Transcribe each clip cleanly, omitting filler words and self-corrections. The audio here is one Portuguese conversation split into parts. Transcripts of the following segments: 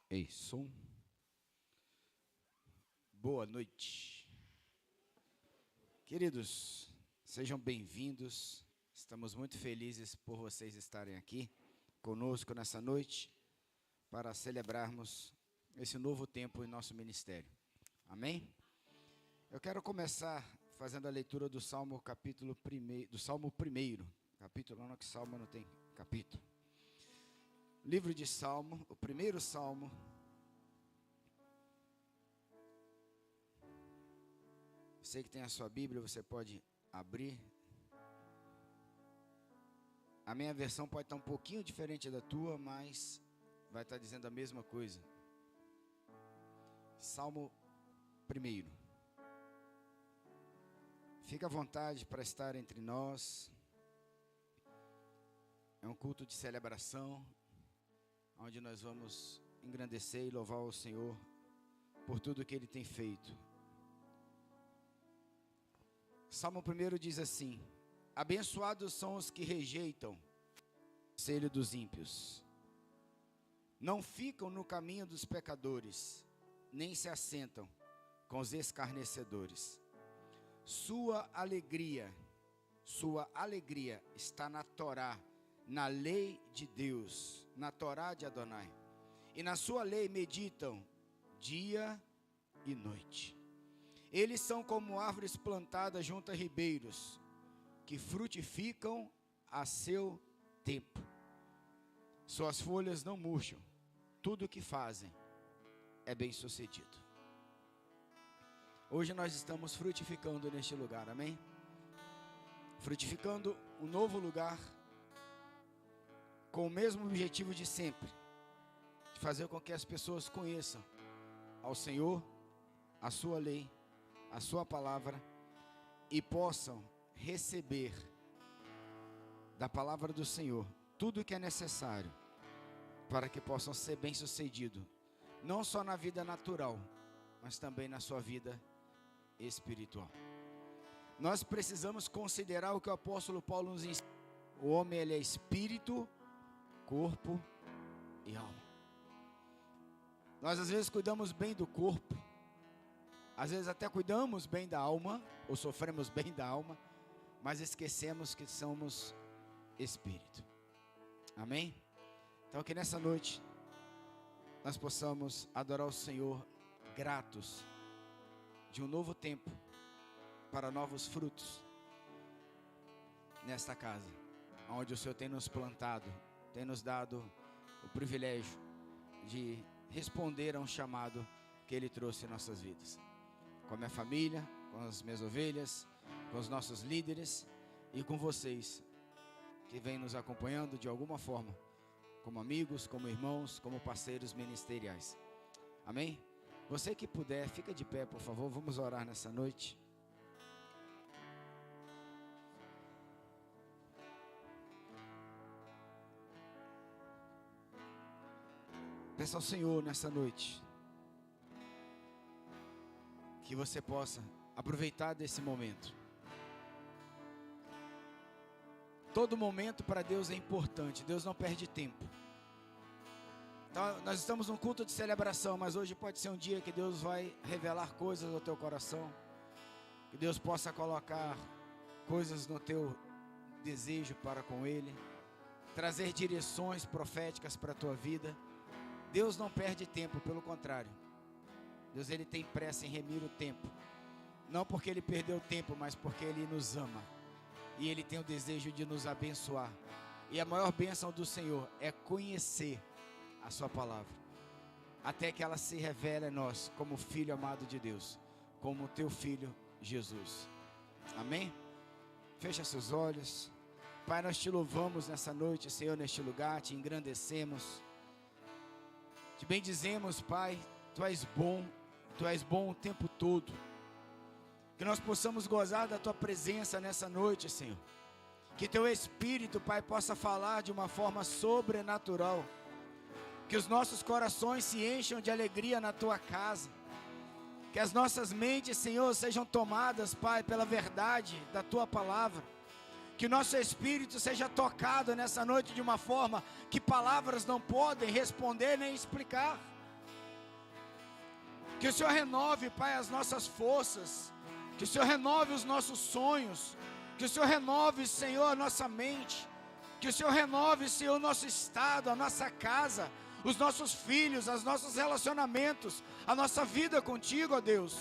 Ei, som. Boa noite. Queridos, sejam bem-vindos. Estamos muito felizes por vocês estarem aqui conosco nessa noite para celebrarmos esse novo tempo em nosso ministério. Amém? Eu quero começar fazendo a leitura do Salmo capítulo 1, do Salmo 1, capítulo, não que Salmo não tem capítulo. Livro de Salmo, o primeiro Salmo. Você que tem a sua Bíblia, você pode abrir. A minha versão pode estar um pouquinho diferente da tua, mas vai estar dizendo a mesma coisa. Salmo 1. Fica à vontade para estar entre nós. É um culto de celebração, onde nós vamos engrandecer e louvar o Senhor por tudo que Ele tem feito. Salmo 1 diz assim: abençoados são os que rejeitam o conselho dos ímpios, não ficam no caminho dos pecadores, nem se assentam com os escarnecedores. Sua alegria está na Torá, na lei de Deus, na Torá de Adonai, e na sua lei meditam dia e noite. Eles são como árvores plantadas junto a ribeiros, que frutificam a seu tempo. Suas folhas não murcham, tudo o que fazem é bem sucedido. Hoje nós estamos frutificando neste lugar, amém? Frutificando um novo lugar, com o mesmo objetivo de sempre, de fazer com que as pessoas conheçam ao Senhor, a sua lei, a sua palavra, e possam receber da palavra do Senhor tudo o que é necessário para que possam ser bem-sucedidos, não só na vida natural, mas também na sua vida espiritual. Nós precisamos considerar o que o apóstolo Paulo nos ensina. O homem, ele é espírito, corpo e alma. Nós às vezes cuidamos bem do corpo, às vezes até cuidamos bem da alma, ou sofremos bem da alma, mas esquecemos que somos espírito. Amém? Então que nessa noite nós possamos adorar o Senhor gratos de um novo tempo para novos frutos nesta casa, onde o Senhor tem nos plantado, tem nos dado o privilégio de responder a um chamado que Ele trouxe em nossas vidas. Com a minha família, com as minhas ovelhas, com os nossos líderes e com vocês que vêm nos acompanhando de alguma forma, como amigos, como irmãos, como parceiros ministeriais. Amém? Você que puder, fica de pé, por favor, vamos orar nessa noite. Peça ao Senhor nessa noite que você possa aproveitar desse momento. Todo momento para Deus é importante, Deus não perde tempo. Então, nós estamos num culto de celebração, mas hoje pode ser um dia que Deus vai revelar coisas ao teu coração, que Deus possa colocar coisas no teu desejo para com Ele, trazer direções proféticas para a tua vida. Deus não perde tempo, pelo contrário. Deus, Ele tem pressa em remir o tempo. Não porque Ele perdeu tempo, mas porque Ele nos ama. E Ele tem o desejo de nos abençoar. E a maior bênção do Senhor é conhecer a sua palavra, até que ela se revele a nós como Filho amado de Deus, como o teu Filho Jesus. Amém? Fecha seus olhos. Pai, nós te louvamos nessa noite, Senhor, neste lugar, te engrandecemos. Te bendizemos, Pai, Tu és bom o tempo todo. Que nós possamos gozar da Tua presença nessa noite, Senhor. Que Teu Espírito, Pai, possa falar de uma forma sobrenatural. Que os nossos corações se encham de alegria na Tua casa. Que as nossas mentes, Senhor, sejam tomadas, Pai, pela verdade da Tua palavra. Que o nosso espírito seja tocado nessa noite de uma forma que palavras não podem responder nem explicar. Que o Senhor renove, Pai, as nossas forças. Que o Senhor renove os nossos sonhos. Que o Senhor renove, Senhor, a nossa mente. Que o Senhor renove, Senhor, o nosso estado, a nossa casa, os nossos filhos, os nossos relacionamentos, a nossa vida contigo, ó Deus.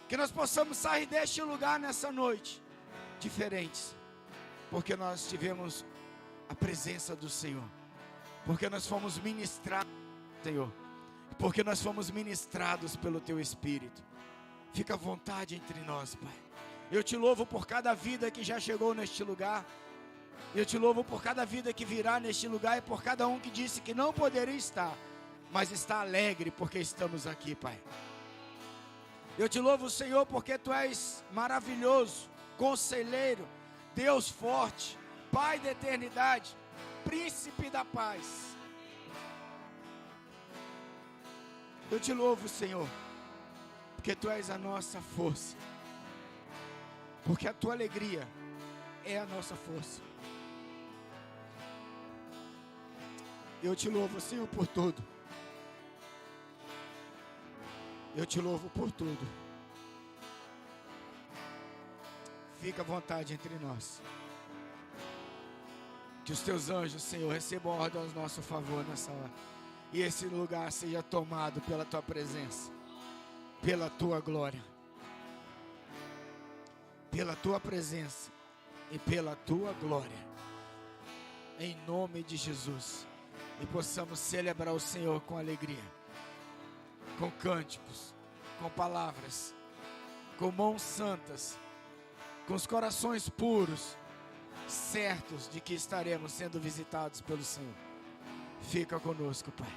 Que nós possamos sair deste lugar nessa noite diferentes, porque nós tivemos a presença do Senhor, porque nós fomos ministrados, Senhor, porque nós fomos ministrados pelo Teu Espírito. Fica à vontade entre nós, Pai. Eu te louvo por cada vida que já chegou neste lugar. Eu te louvo por cada vida que virá neste lugar e por cada um que disse que não poderia estar, mas está alegre porque estamos aqui, Pai. Eu te louvo, Senhor, porque Tu és maravilhoso, conselheiro, Deus forte, Pai da eternidade, príncipe da paz. Eu te louvo, Senhor, porque Tu és a nossa força, porque a Tua alegria é a nossa força. Eu te louvo, Senhor, por tudo. Eu te louvo por tudo. Fica à vontade entre nós. Que os Teus anjos, Senhor, recebam ordem ao nosso favor nessa hora. E esse lugar seja tomado pela Tua presença, pela Tua glória, pela Tua presença e pela Tua glória. Em nome de Jesus. E possamos celebrar o Senhor com alegria, com cânticos, com palavras, com mãos santas, com os corações puros, certos de que estaremos sendo visitados pelo Senhor. Fica conosco, Pai,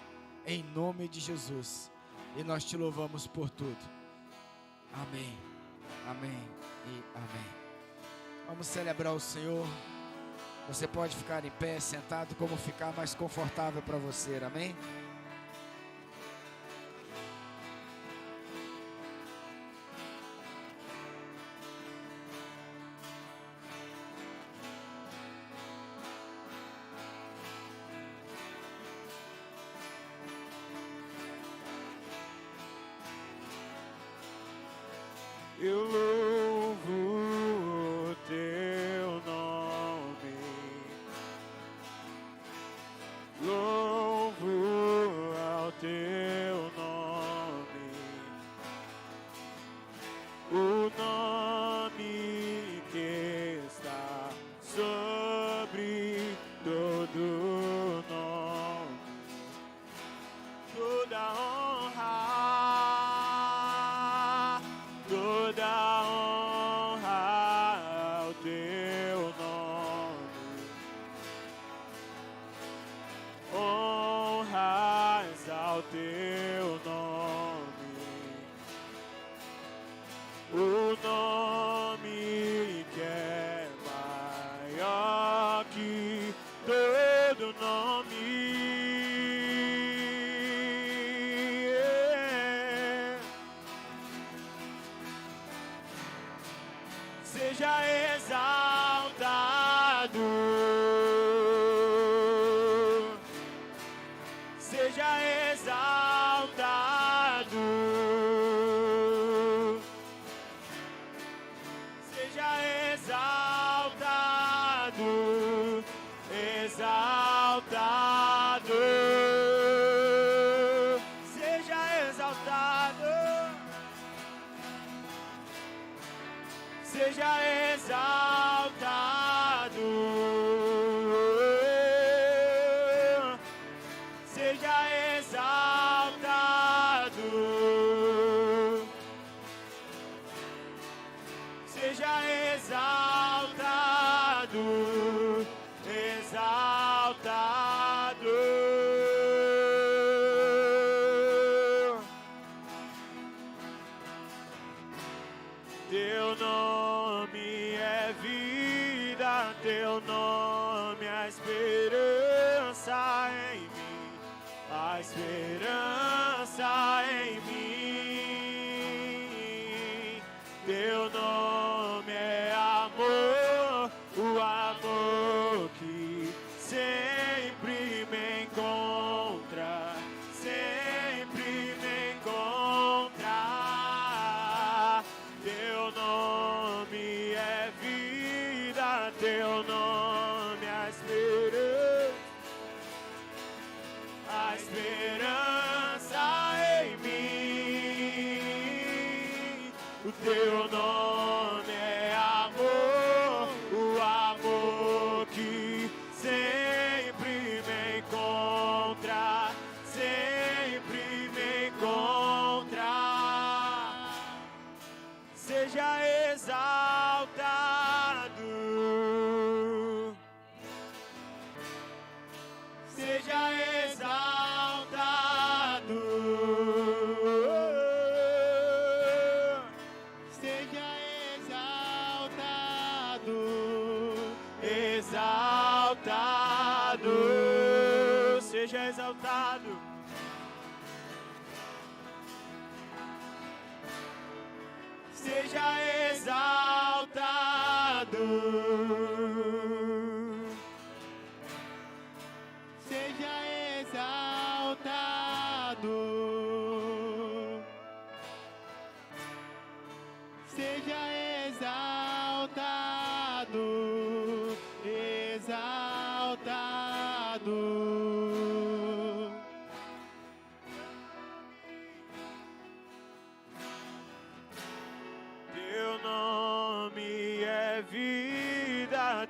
em nome de Jesus, e nós Te louvamos por tudo. Amém, amém e amém. Vamos celebrar o Senhor. Você pode ficar em pé, sentado, como ficar mais confortável para você, amém? Eu louvo o Teu nome, louvo ao Teu nome, o nome que está sobre todo nome, toda honra. Toda honra ao Teu nome, honras ao Teu nome, o nome que é maior que todo nome. Seja exaltado, seja exaltado, seja exaltado, exaltado, seja exaltado. Seja exaltado, seja exaltado, seja exaltado, exaltado. Teu nome é vida, Teu nome é a esperança em mim, a esperança em mim. Teu nome é amor, o amor que sempre me encontra, sempre me encontra. a esperança em mim. O teu nome é amor, o amor que sempre me encontra, sempre me encontra. Seja exaltado, seja exaltado, seja exaltado, exaltado, seja exaltado. Seja exaltado, seja exaltado, seja exaltado, exaltado.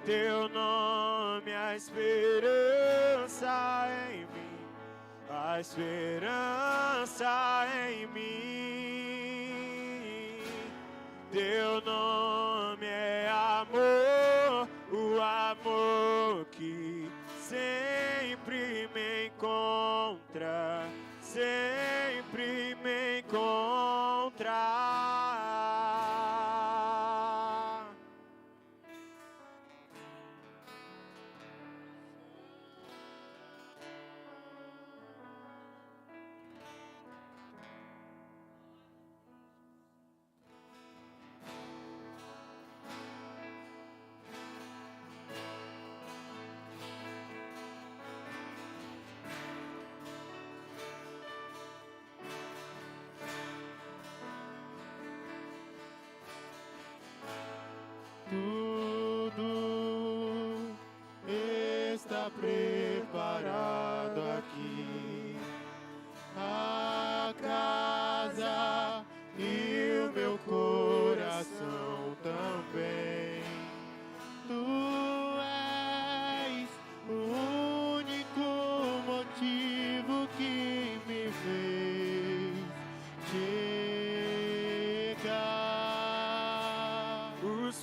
Teu nome é a esperança em mim, a esperança em mim. Teu nome é amor, o amor que sempre me encontra, sempre me encontra. Tudo está preparado aqui, a casa e o meu coração também. Tu és o único motivo que me fez chegar. Os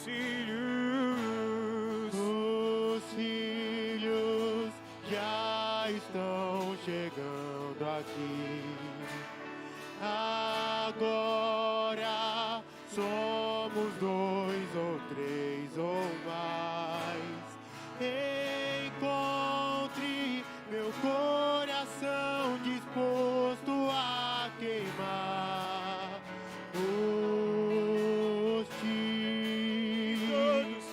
filhos já estão chegando aqui. Agora somos 2 ou 3 ou mais. Encontre meu coração disposto a queimar os tiros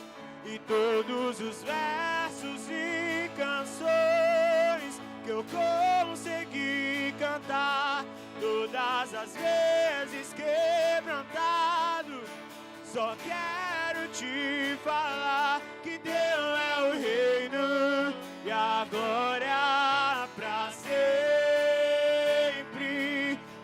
e todos os versos e canções que eu consegui cantar, todas as vezes quebrantado. Só quero te falar que Teu é o reino e a glória pra sempre.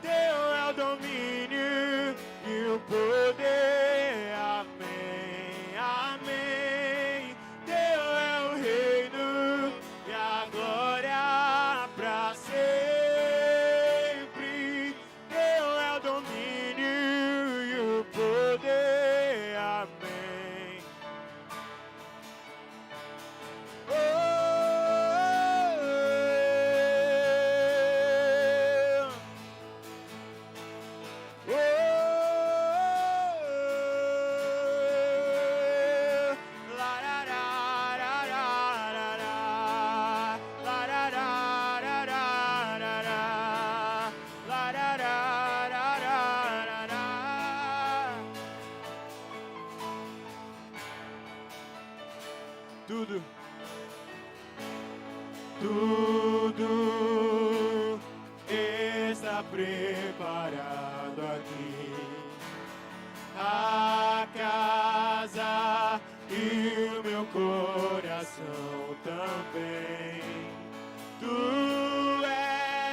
Teu é o domínio e o poder. Amém, amém. Teu é o reino e a glória pra sempre. Teu é o domínio e o poder. Amém. Tudo está preparado aqui. A casa e o meu coração também. Tu és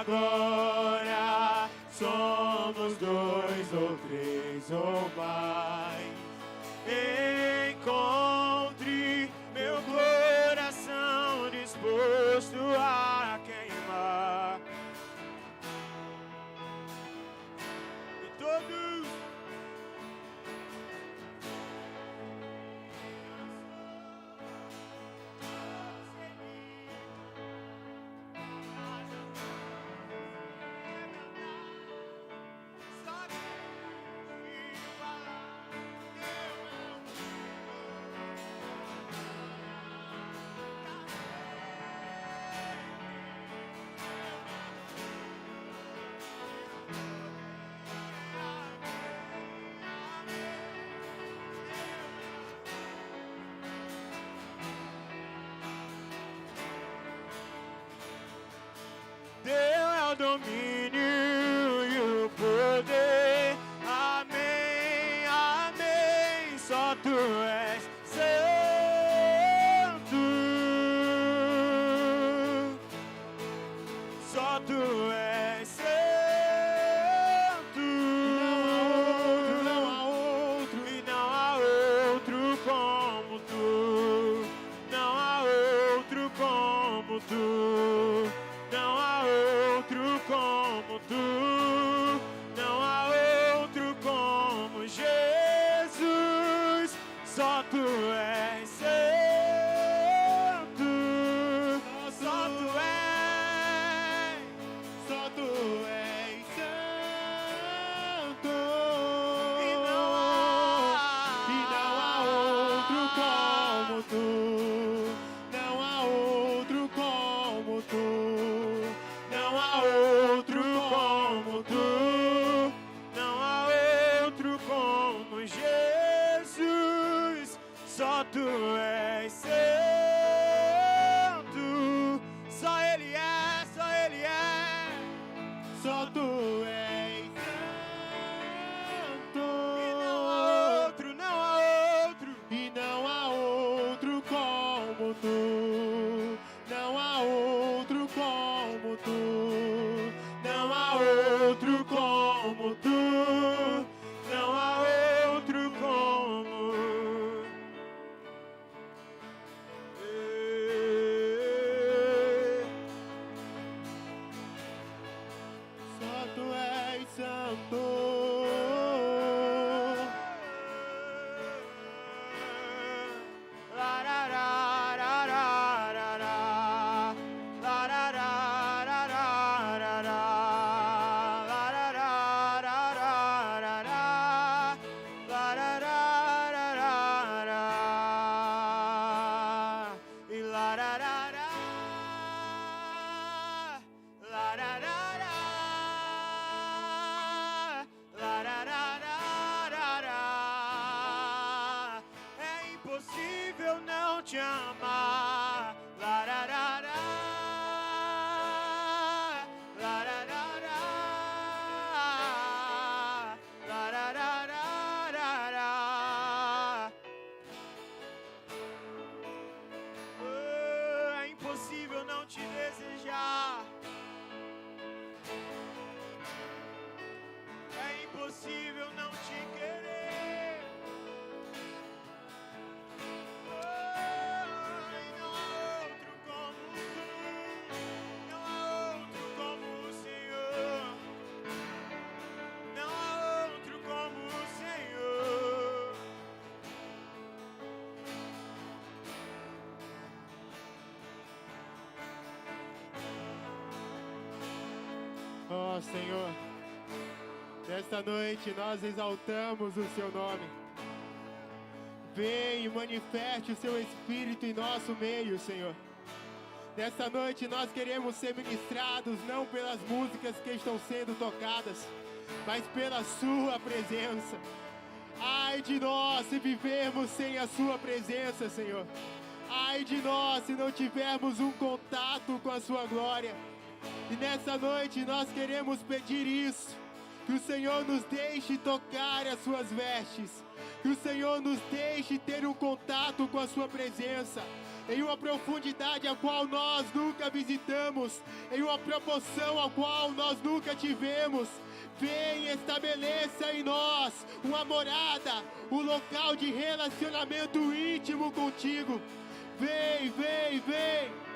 agora somos dois ou três ou mais. Encontre meu coração disposto a queimar. E todos Teu é o domínio e o poder. Amém, amém. Só tu és santo. Só tu és santo. Não há outro, e não há outro como tu. Não há outro como tu. Não há outro como tu, não há outro como Jesus, só tu és santo, só tu és santo, e não há outro como tu, não há outro como tu. Não há outro como tu, não há outro como Jesus, só tu és santo, só Ele é, só Ele é, só tu és santo, e não há outro, não há outro, e não há outro como tu, não há outro como tu. Não há outro como tu, não há outro como. Só tu és santo. É impossível não te amar. Lararará, lararará, lararará. Oh, é impossível não te desejar. É impossível não te querer. Oh, e não há outro como tu. Não há outro como o Senhor. Não há outro como o Senhor. Ó Senhor, nesta noite nós exaltamos o Seu nome. Vem e manifeste o Seu Espírito em nosso meio, Senhor. Nesta noite nós queremos ser ministrados não pelas músicas que estão sendo tocadas, mas pela Sua presença. Ai de nós se vivermos sem a Sua presença, Senhor. Ai de nós se não tivermos um contato com a Sua glória. E nessa noite nós queremos pedir isso. Que o Senhor nos deixe tocar as suas vestes. Que o Senhor nos deixe ter um contato com a sua presença, em uma profundidade a qual nós nunca visitamos, em uma proporção a qual nós nunca tivemos. Vem e estabeleça em nós uma morada, um local de relacionamento íntimo contigo. Vem, vem, vem.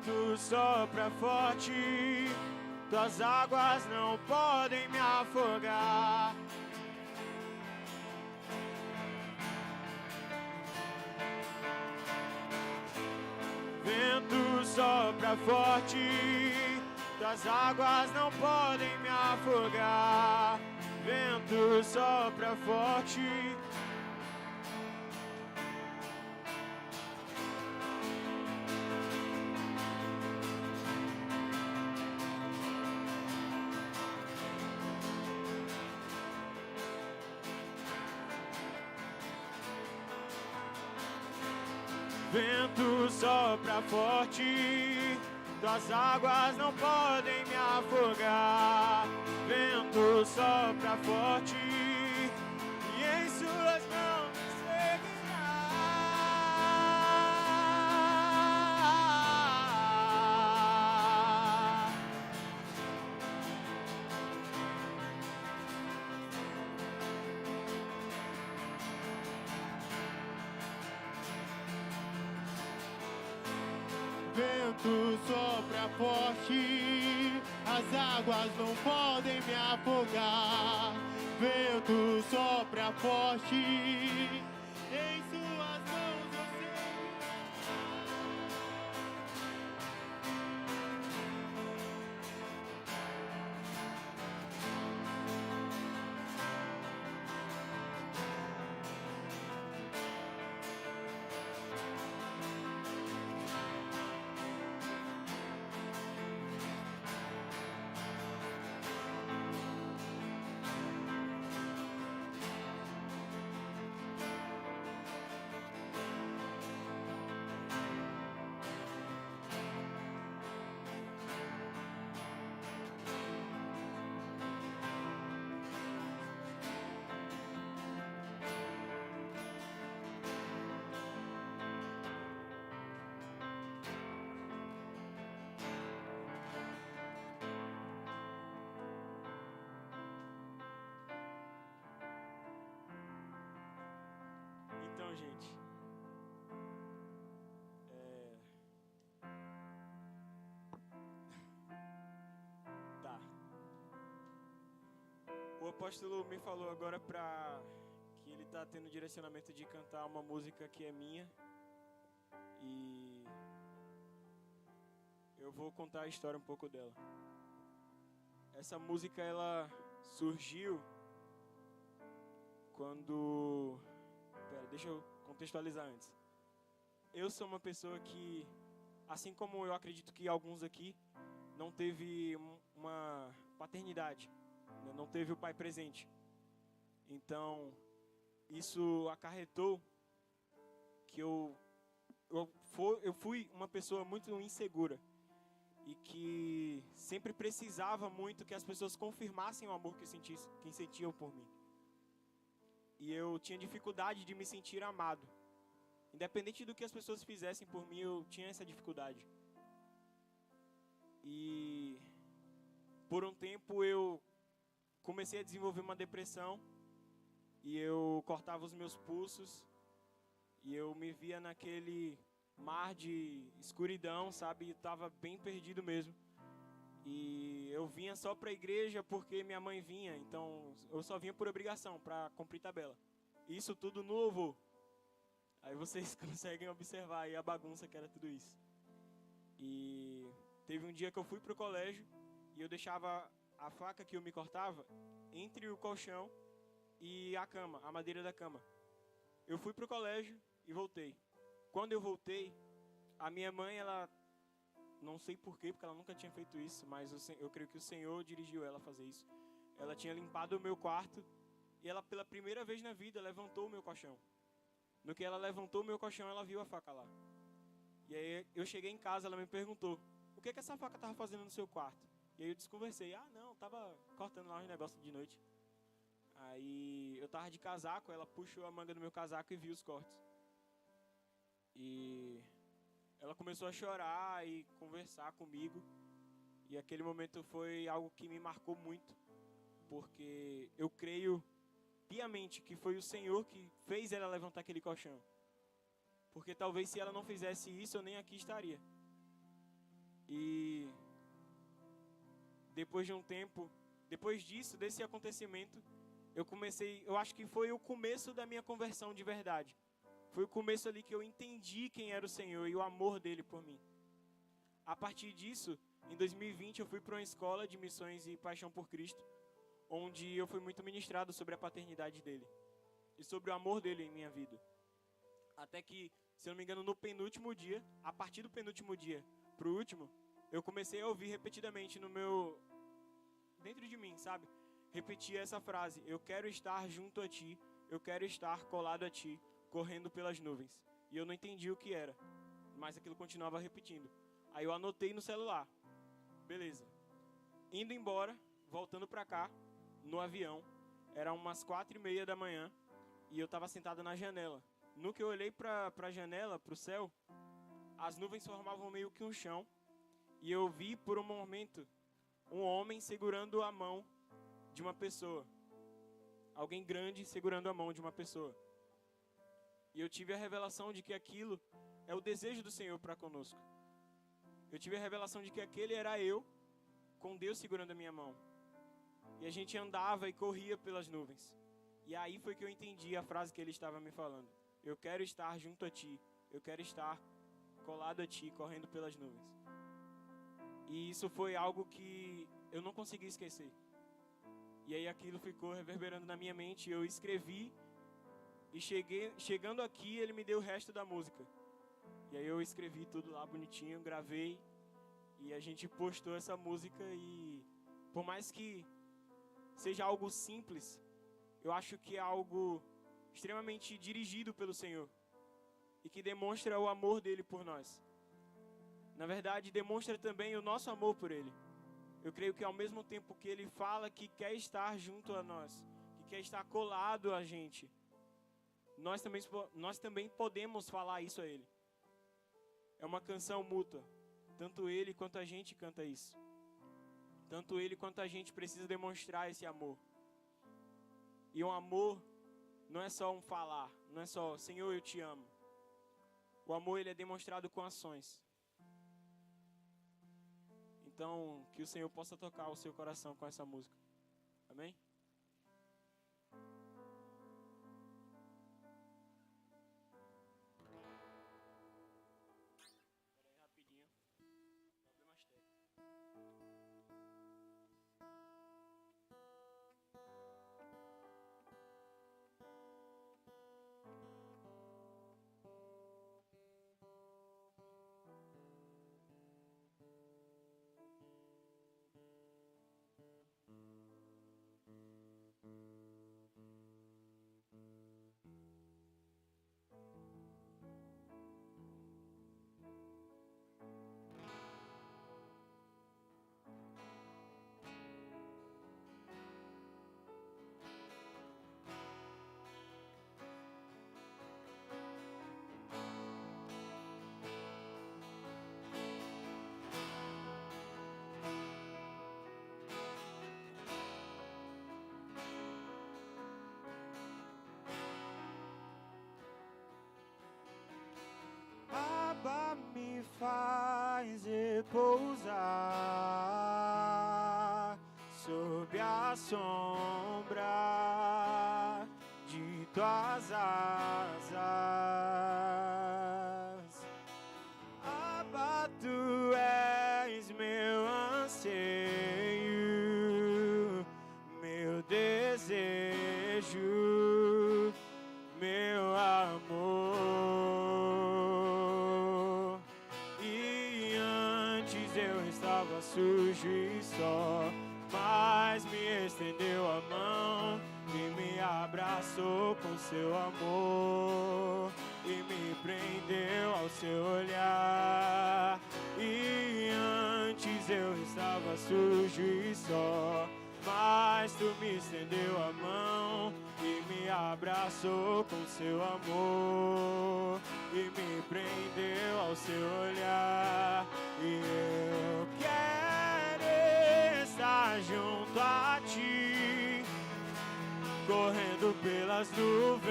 Tu sopra forte, tuas águas não podem me afogar. Vento sopra forte, tuas águas não podem me afogar. Vento sopra forte. Vento sopra forte, tuas águas não podem me afogar. Vento sopra forte, e em suas mãos me seguirá. Vento sopra forte, as águas não podem me afogar. Vento sopra forte, em suas mãos eu Então, gente, tá. O apóstolo me falou agora que ele está tendo direcionamento de cantar uma música que é minha. E eu vou contar a história um pouco dela. Essa música, ela surgiu quando... deixa eu contextualizar antes. Eu sou uma pessoa que, assim como eu acredito que alguns aqui, não teve uma paternidade, né? Não teve o pai presente. Então, isso acarretou que eu fui uma pessoa muito insegura e que sempre precisava muito que as pessoas confirmassem o amor que sentiam por mim. E eu tinha dificuldade de me sentir amado. Independente do que as pessoas fizessem por mim, eu tinha essa dificuldade. E por um tempo eu comecei a desenvolver uma depressão e eu cortava os meus pulsos e eu me via naquele mar de escuridão, sabe? Estava bem perdido mesmo. E eu vinha só para a igreja porque minha mãe vinha, então eu só vinha por obrigação, para cumprir tabela. Isso tudo no louvor. Aí vocês conseguem observar aí a bagunça que era tudo isso. E teve um dia que eu fui pro colégio e eu deixava a faca que eu me cortava entre o colchão e a cama, a madeira da cama. Eu fui pro colégio e voltei. Quando eu voltei, a minha mãe, ela... Não sei porquê, porque ela nunca tinha feito isso, mas eu creio que o Senhor dirigiu ela a fazer isso. Ela tinha limpado o meu quarto e ela, pela primeira vez na vida, levantou o meu colchão. No que ela levantou o meu colchão, ela viu a faca lá. E aí eu cheguei em casa, ela me perguntou, o que essa faca estava fazendo no seu quarto? E aí eu desconversei, não, tava cortando lá uns negócios de noite. Aí eu tava de casaco, ela puxou a manga do meu casaco e viu os cortes. E ela começou a chorar e conversar comigo. E aquele momento foi algo que me marcou muito, porque eu creio piamente que foi o Senhor que fez ela levantar aquele colchão. Porque talvez se ela não fizesse isso, eu nem aqui estaria. E depois de um tempo, depois disso, desse acontecimento, eu acho que foi o começo da minha conversão de verdade. Foi o começo ali que eu entendi quem era o Senhor e o amor dele por mim. A partir disso, em 2020, eu fui para uma escola de missões e paixão por Cristo, onde eu fui muito ministrado sobre a paternidade dele e sobre o amor dele em minha vida. Até que, se eu não me engano, no penúltimo dia, a partir do penúltimo dia para o último, eu comecei a ouvir repetidamente dentro de mim, sabe? Repetia essa frase, eu quero estar junto a ti, eu quero estar colado a ti, correndo pelas nuvens. E eu não entendi o que era, mas aquilo continuava repetindo. Aí eu anotei no celular. Beleza. Indo embora, voltando para cá, no avião, eram umas 4:30 da manhã e eu estava sentado na janela. No que eu olhei para a janela, para o céu, as nuvens formavam meio que um chão e eu vi por um momento um homem segurando a mão de uma pessoa. Alguém grande segurando a mão de uma pessoa. E eu tive a revelação de que aquilo é o desejo do Senhor para conosco. Eu tive a revelação de que aquele era eu, com Deus segurando a minha mão. E a gente andava e corria pelas nuvens. E aí foi que eu entendi a frase que ele estava me falando. Eu quero estar junto a ti. Eu quero estar colado a ti, correndo pelas nuvens. E isso foi algo que eu não consegui esquecer. E aí aquilo ficou reverberando na minha mente. Eu escrevi e chegando aqui, ele me deu o resto da música. E aí eu escrevi tudo lá bonitinho, gravei. E a gente postou essa música e por mais que seja algo simples, eu acho que é algo extremamente dirigido pelo Senhor. E que demonstra o amor dele por nós. Na verdade, demonstra também o nosso amor por ele. Eu creio que ao mesmo tempo que ele fala que quer estar junto a nós, que quer estar colado a gente, nós também podemos falar isso a ele. É uma canção mútua. Tanto ele quanto a gente canta isso. Tanto ele quanto a gente precisa demonstrar esse amor. E um amor não é só um falar, não é só Senhor, eu te amo. O amor ele é demonstrado com ações. Então, que o Senhor possa tocar o seu coração com essa música. Amém? pousar sob a sombra de tuas asas. Abba, tu és meu anseio, meu desejo, meu amor. E antes eu estava sujo e só, mas me estendeu a mão e me abraçou com seu amor e me prendeu ao seu olhar. E antes eu estava sujo e só, mas tu me estendeu a mão e me abraçou com seu amor e me prendeu ao seu olhar. E eu quero estar junto a ti, correndo pelas nuvens,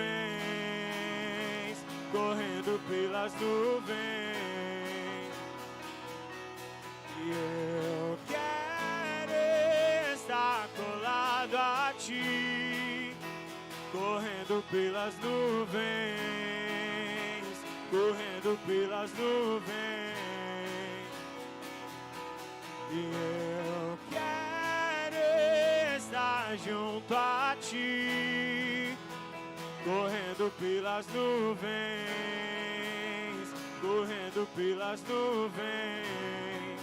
correndo pelas nuvens. E eu quero estar colado a ti, correndo pelas nuvens, correndo pelas nuvens. E eu quero estar junto a ti, correndo pelas nuvens, correndo pelas nuvens.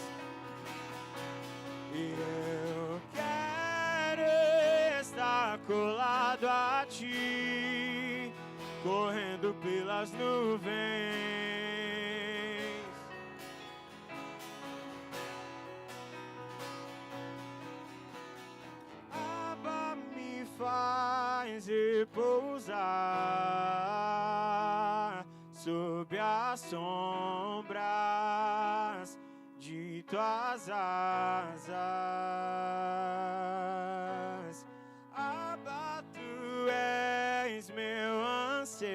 E eu quero estar colado a ti, correndo pelas nuvens. Abba, me faz repousar sob as sombras de tuas asas. Abba, tu és meu anseio,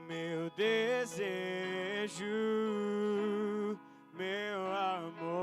meu desejo, meu amor.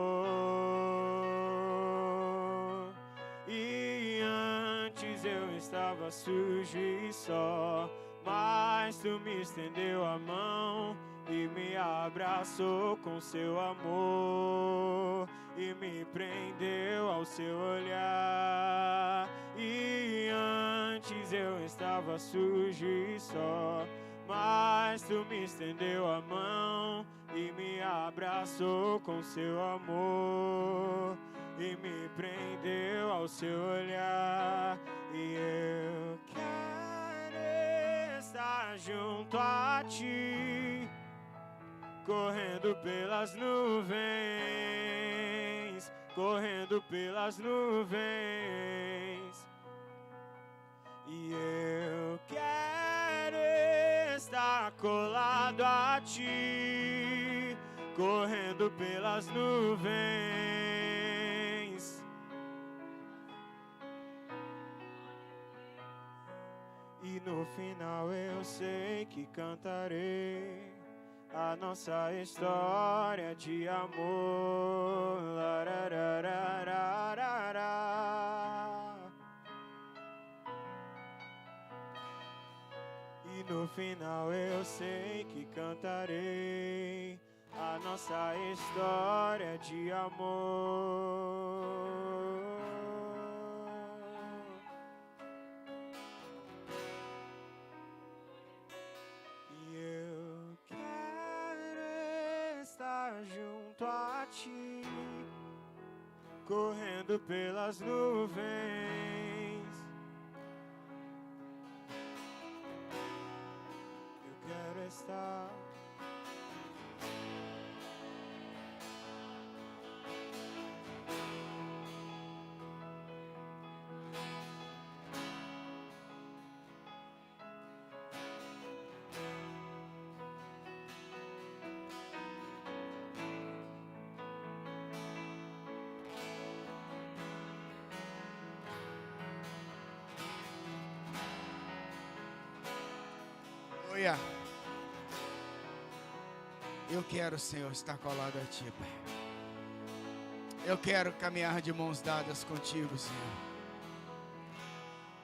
E antes eu estava sujo e só, mas tu me estendeu a mão e me abraçou com seu amor e me prendeu ao seu olhar. E antes eu estava sujo e só, mas tu me estendeu a mão e me abraçou com seu amor e me prendeu ao seu olhar. E eu quero estar junto a ti, correndo pelas nuvens, correndo pelas nuvens. E eu quero estar colado a ti, correndo pelas nuvens. E no final eu sei que cantarei a nossa história de amor. Larararararará. E no final eu sei que cantarei a nossa história de amor. E eu quero estar junto a ti, correndo pelas nuvens. Eu quero estar Aleluia. Eu quero, Senhor, estar colado a Ti, Pai. Eu quero caminhar de mãos dadas contigo, Senhor.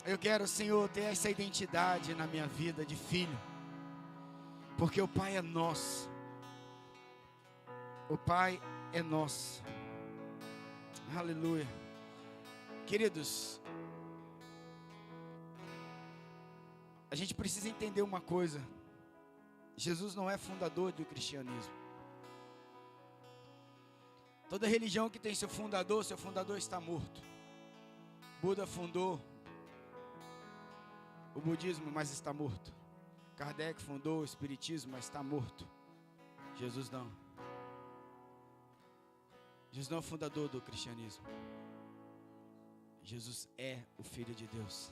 Eu quero, Senhor, ter essa identidade na minha vida de filho. Porque o Pai é nosso. O Pai é nosso. Aleluia. Queridos, a gente precisa entender uma coisa. Jesus não é fundador do cristianismo. Toda religião que tem seu fundador está morto. Buda fundou o budismo, mas está morto. Kardec fundou o espiritismo, mas está morto. Jesus não. Jesus não é o fundador do cristianismo. Jesus é o Filho de Deus.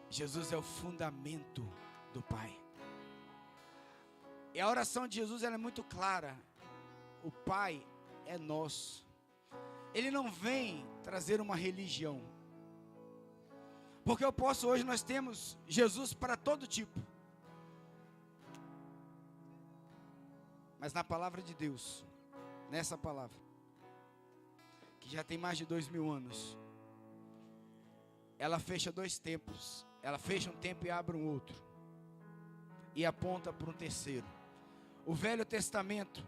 Jesus é o fundamento do Pai. E a oração de Jesus ela é muito clara. O Pai é nosso. Ele não vem trazer uma religião. Porque hoje nós temos Jesus para todo tipo. Mas na palavra de Deus, nessa palavra, que já tem mais de 2000 anos, ela fecha dois tempos. Ela fecha um tempo e abre um outro. E aponta para um terceiro. O Velho Testamento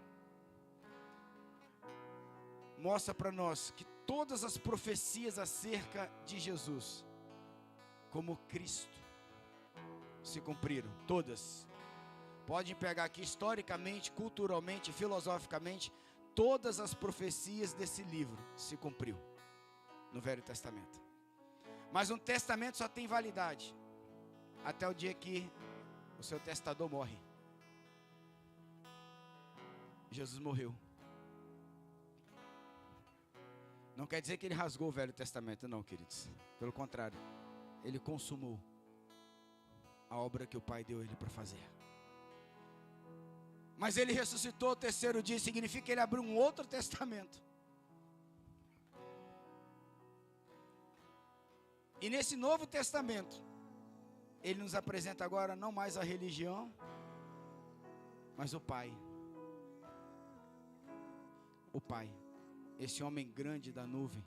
mostra para nós que todas as profecias acerca de Jesus, como Cristo, se cumpriram. Todas. Podem pegar aqui historicamente, culturalmente, filosoficamente, todas as profecias desse livro se cumpriu no Velho Testamento. Mas um testamento só tem validade até o dia que o seu testador morre. Jesus morreu. Não quer dizer que ele rasgou o Velho Testamento, não, queridos. Pelo contrário, ele consumou a obra que o Pai deu a ele para fazer. Mas ele ressuscitou o terceiro dia, significa que ele abriu um outro testamento. E nesse novo testamento, ele nos apresenta agora não mais a religião, mas o Pai. O Pai, esse homem grande da nuvem,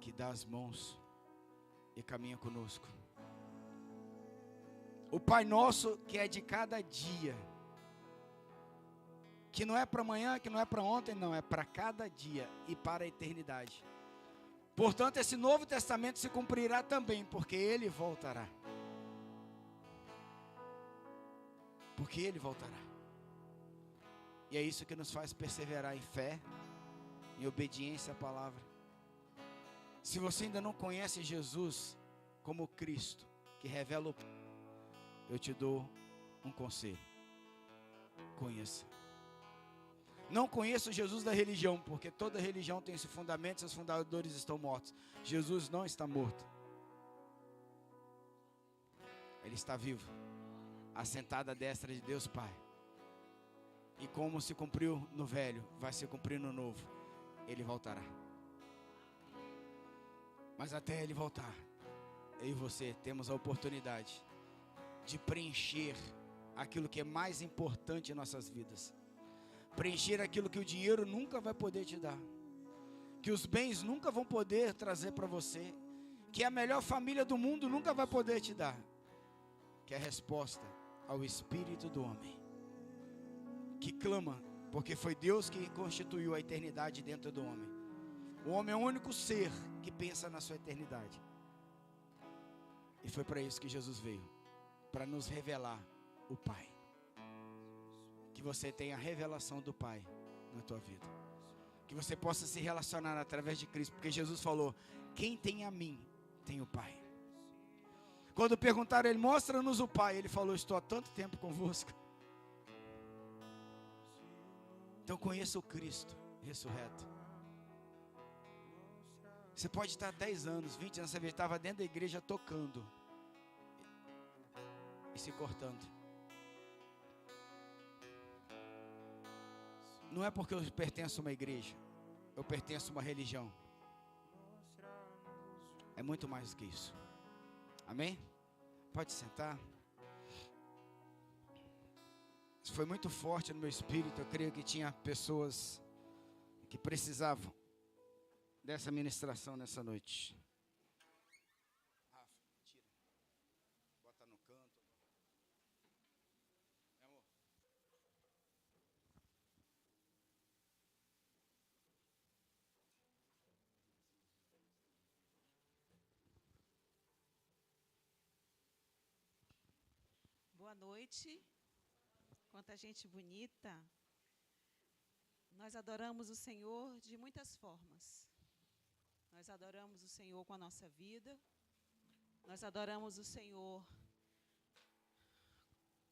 que dá as mãos e caminha conosco. O Pai nosso que é de cada dia, que não é para amanhã, que não é para ontem, não, é para cada dia e para a eternidade. Portanto, esse novo testamento se cumprirá também, porque Ele voltará. Porque Ele voltará. E é isso que nos faz perseverar em fé, em obediência à palavra. Se você ainda não conhece Jesus como Cristo, que revela o... eu te dou um conselho. Conheça. Não conheço Jesus da religião, porque toda religião tem esse fundamento, seus fundadores estão mortos. Jesus não está morto. Ele está vivo, assentado à destra de Deus Pai. E como se cumpriu no velho, vai se cumprir no novo. Ele voltará. Mas até Ele voltar, eu e você temos a oportunidade de preencher aquilo que é mais importante em nossas vidas. Preencher aquilo que o dinheiro nunca vai poder te dar, que os bens nunca vão poder trazer para você, que a melhor família do mundo nunca vai poder te dar, que é a resposta ao Espírito do homem, que clama, porque foi Deus que constituiu a eternidade dentro do homem. O homem é o único ser que pensa na sua eternidade. E foi para isso que Jesus veio, para nos revelar o Pai. Que você tenha a revelação do Pai na tua vida. Que você possa se relacionar através de Cristo, porque Jesus falou: quem tem a mim, tem o Pai. Quando perguntaram a Ele, mostra-nos o Pai, Ele falou: estou há tanto tempo convosco. Então conheça o Cristo ressurreto. Você pode estar 10 anos, 20 anos, você estava dentro da igreja tocando e se cortando. Não é porque eu pertenço a uma igreja, eu pertenço a uma religião. É muito mais do que isso. Amém? Pode sentar. Isso foi muito forte no meu espírito. Eu creio que tinha pessoas que precisavam dessa ministração nessa noite. Rafa, tira. Bota no canto. Meu amor. Boa noite. Quanta gente bonita. Nós adoramos o Senhor de muitas formas. Nós adoramos o Senhor com a nossa vida. Nós adoramos o Senhor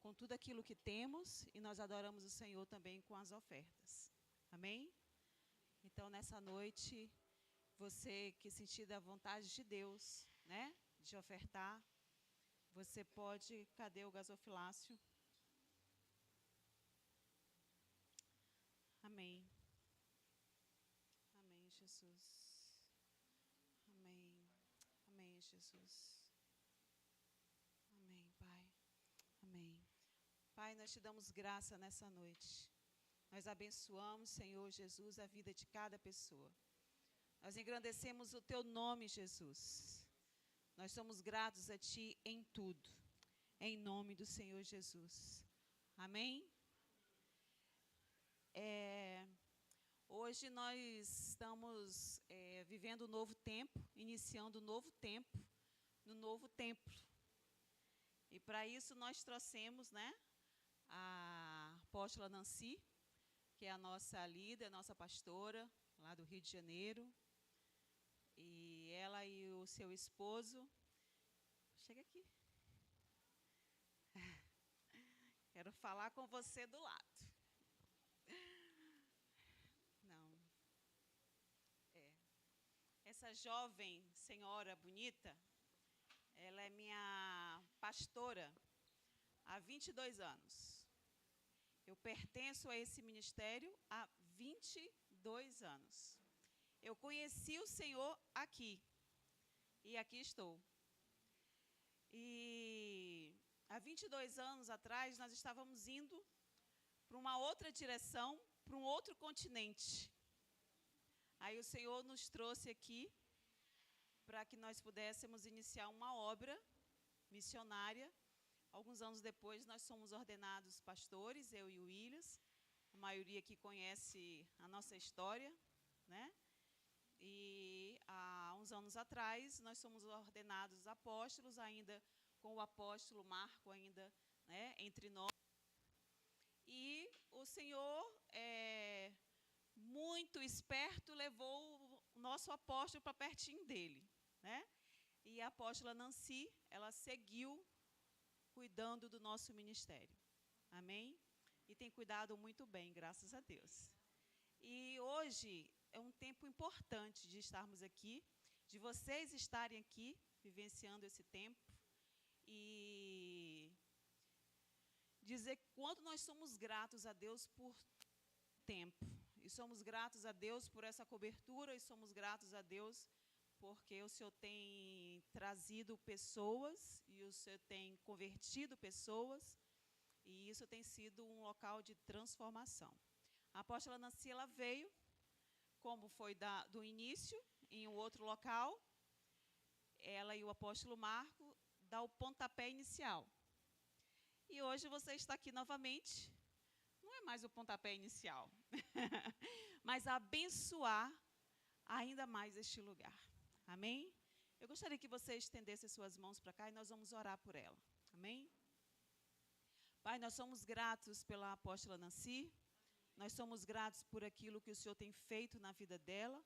com tudo aquilo que temos. E nós adoramos o Senhor também com as ofertas. Amém? Então, nessa noite, você que sentir da vontade de Deus, né, de ofertar, você pode... Cadê o gasofilácio? Amém. Amém, Jesus. Amém. Amém, Jesus. Amém, Pai. Amém. Pai, nós te damos graça nessa noite. Nós abençoamos, Senhor Jesus, a vida de cada pessoa. Nós engrandecemos o teu nome, Jesus. Nós somos gratos a ti em tudo. Em nome do Senhor Jesus. Amém? Hoje nós estamos vivendo um novo tempo, iniciando um novo tempo no novo templo. E para isso nós trouxemos, né, a apóstola Nancy, que é a nossa líder, a nossa pastora, lá do Rio de Janeiro. E ela e o seu esposo... Chega aqui. Quero falar com você do lado. Não. Essa jovem senhora bonita, ela é minha pastora há 22 anos. Eu pertenço a esse ministério há 22 anos. Eu conheci o Senhor aqui. E aqui estou. E há 22 anos atrás, nós estávamos indo para uma outra direção, para um outro continente. Aí o Senhor nos trouxe aqui para que nós pudéssemos iniciar uma obra missionária. Alguns anos depois, nós somos ordenados pastores, eu e o Williams. A maioria aqui conhece a nossa história, né? E há uns anos atrás, nós somos ordenados apóstolos, ainda com o apóstolo Marco, ainda, né, entre nós. E o Senhor, muito esperto, levou o nosso apóstolo para pertinho dele, né? E a apóstola Nancy, ela seguiu cuidando do nosso ministério. Amém? E tem cuidado muito bem, graças a Deus. E hoje é um tempo importante de estarmos aqui, de vocês estarem aqui, vivenciando esse tempo. E dizer quanto nós somos gratos a Deus por tempo. E somos gratos a Deus por essa cobertura, e somos gratos a Deus porque o Senhor tem trazido pessoas, e o Senhor tem convertido pessoas, e isso tem sido um local de transformação. A apóstola Nancy, ela veio, como foi do início, em um outro local. Ela e o apóstolo Marco dá o pontapé inicial. E hoje você está aqui novamente. Não é mais o pontapé inicial, mas abençoar ainda mais este lugar. Amém? Eu gostaria que você estendesse as suas mãos para cá e nós vamos orar por ela. Amém? Pai, nós somos gratos pela apóstola Nancy. Nós somos gratos por aquilo que o Senhor tem feito na vida dela.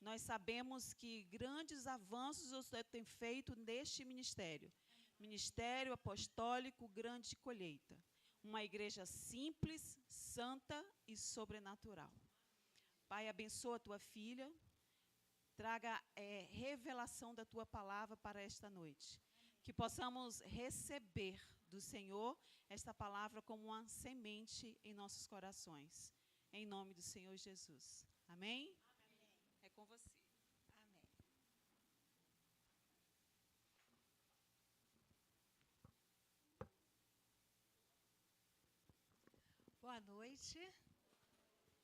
Nós sabemos que grandes avanços o Senhor tem feito neste ministério. Ministério apostólico, grande colheita. Uma igreja simples, santa e sobrenatural. Pai, abençoa a tua filha. Traga revelação da tua palavra para esta noite. Que possamos receber do Senhor esta palavra como uma semente em nossos corações. Em nome do Senhor Jesus. Amém? Amém. É com você. Amém. boa noite.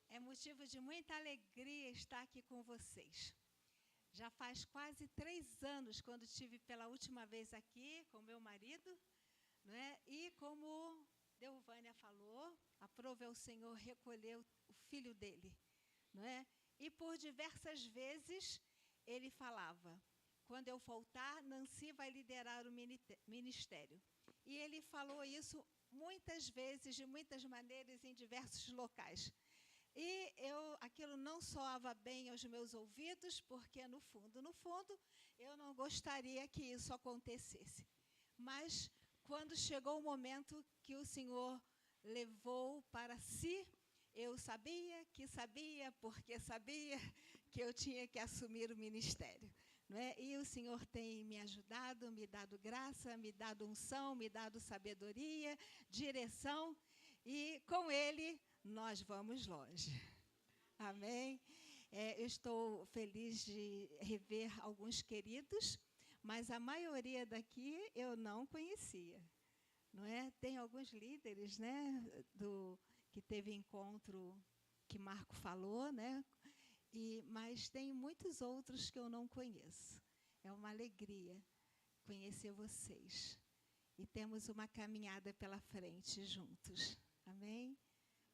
É motivo de muita alegria estar aqui com vocês. Já faz quase 3 anos, quando estive pela última vez aqui com meu marido, não é? E como Deuvânia falou, aprove ao Senhor recolher o filho dele, não é? E por diversas vezes ele falava: quando eu voltar, Nancy vai liderar o ministério. E ele falou isso muitas vezes, de muitas maneiras, em diversos locais. E aquilo não soava bem aos meus ouvidos, porque no fundo, eu não gostaria que isso acontecesse. Mas quando chegou o momento que o Senhor levou para si, eu sabia, porque sabia que eu tinha que assumir o ministério. Não é? E o Senhor tem me ajudado, me dado graça, me dado unção, me dado sabedoria, direção, e com Ele nós vamos longe. Amém? Eu estou feliz de rever alguns queridos, mas a maioria daqui eu não conhecia. Não é? Tem alguns líderes, né, que teve encontro que Marco falou, né? Mas tem muitos outros que eu não conheço. É uma alegria conhecer vocês. E temos uma caminhada pela frente juntos. Amém?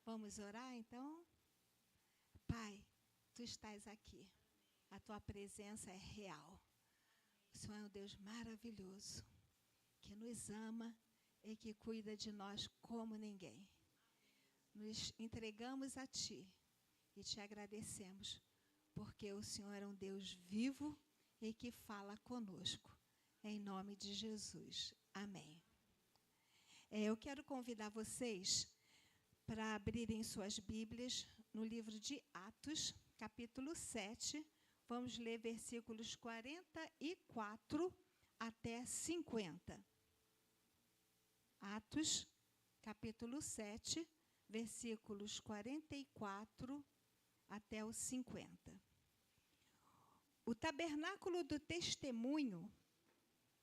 Vamos orar, então? Pai, Tu estás aqui. A Tua presença é real. O Senhor é um Deus maravilhoso, que nos ama e que cuida de nós como ninguém. Nos entregamos a Ti e Te agradecemos, porque o Senhor é um Deus vivo e que fala conosco. Em nome de Jesus. Amém. Eu quero convidar vocês para abrirem suas Bíblias no livro de Atos, capítulo 7. Vamos ler versículos 44 até 50. Atos, capítulo 7, versículos 44 até os 50. O tabernáculo do testemunho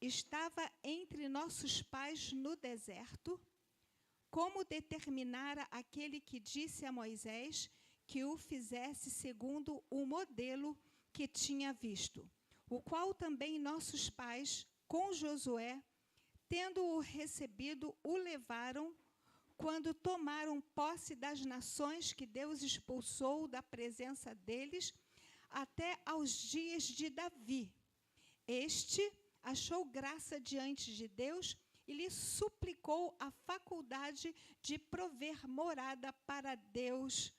estava entre nossos pais no deserto, como determinara aquele que disse a Moisés que o fizesse segundo o modelo que tinha visto, o qual também nossos pais, com Josué, tendo-o recebido, o levaram quando tomaram posse das nações que Deus expulsou da presença deles, até aos dias de Davi. Este achou graça diante de Deus e lhe suplicou a faculdade de prover morada para Deus,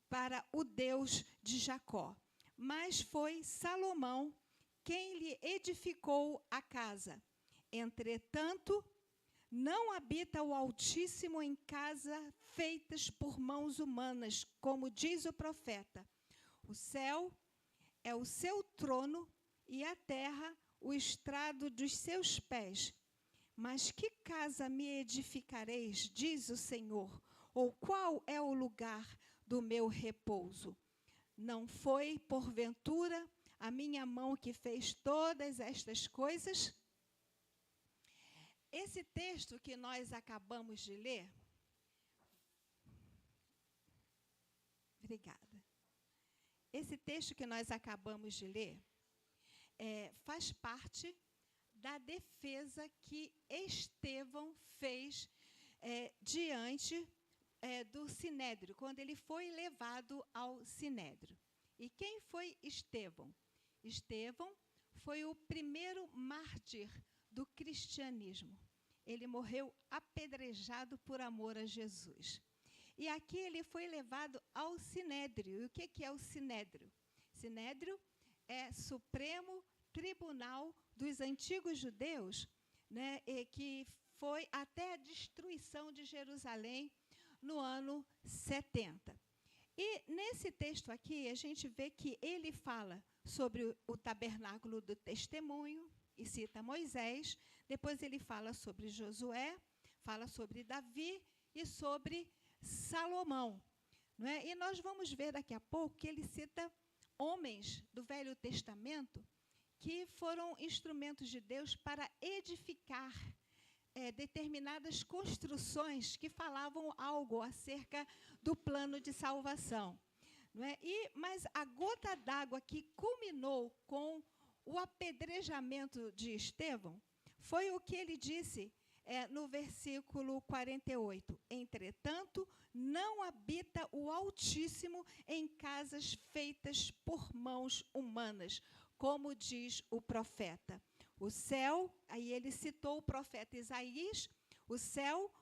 para o Deus de Jacó. Mas foi Salomão quem lhe edificou a casa. Entretanto, não habita o Altíssimo em casa feitas por mãos humanas, como diz o profeta. O céu é o seu trono e a terra o estrado dos seus pés. Mas que casa me edificareis, diz o Senhor, ou qual é o lugar do meu repouso? Não foi, porventura, a minha mão que fez todas estas coisas? Esse texto que nós acabamos de ler, obrigada. Esse texto que nós acabamos de ler faz parte da defesa que Estevão fez diante do Sinédrio, quando ele foi levado ao Sinédrio. E quem foi Estevão? Estevão foi o primeiro mártir do cristianismo. Ele morreu apedrejado por amor a Jesus. E aqui ele foi levado ao Sinédrio. E o que é o Sinédrio? Sinédrio é Supremo Tribunal dos antigos judeus, né, que foi até a destruição de Jerusalém no ano 70. E nesse texto aqui, a gente vê que ele fala sobre o tabernáculo do testemunho, e cita Moisés. Depois ele fala sobre Josué, fala sobre Davi e sobre Salomão. Não é? E nós vamos ver daqui a pouco que ele cita homens do Velho Testamento que foram instrumentos de Deus para edificar determinadas construções que falavam algo acerca do plano de salvação. Não é? Mas a gota d'água que culminou com o apedrejamento de Estevão foi o que ele disse no versículo 48. Entretanto, não habita o Altíssimo em casas feitas por mãos humanas, como diz o profeta. O céu, aí ele citou o profeta Isaías, o céu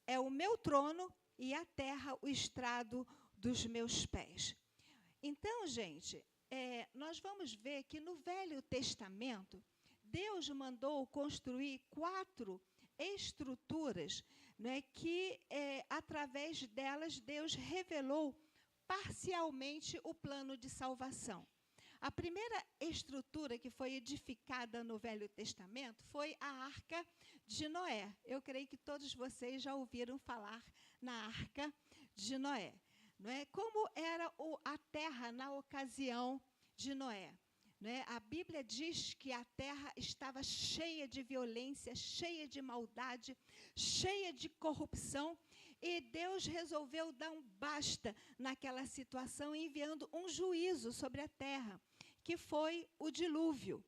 é o meu trono e a terra o estrado dos meus pés. Então, gente, nós vamos ver que no Velho Testamento, Deus mandou construir 4 estruturas, né, que, através delas, Deus revelou parcialmente o plano de salvação. A primeira estrutura que foi edificada no Velho Testamento foi a Arca de Noé. Eu creio que todos vocês já ouviram falar na Arca de Noé. Não é? Como era a terra na ocasião de Noé? Não é? A Bíblia diz que a terra estava cheia de violência, cheia de maldade, cheia de corrupção, e Deus resolveu dar um basta naquela situação, enviando um juízo sobre a terra, que foi o dilúvio.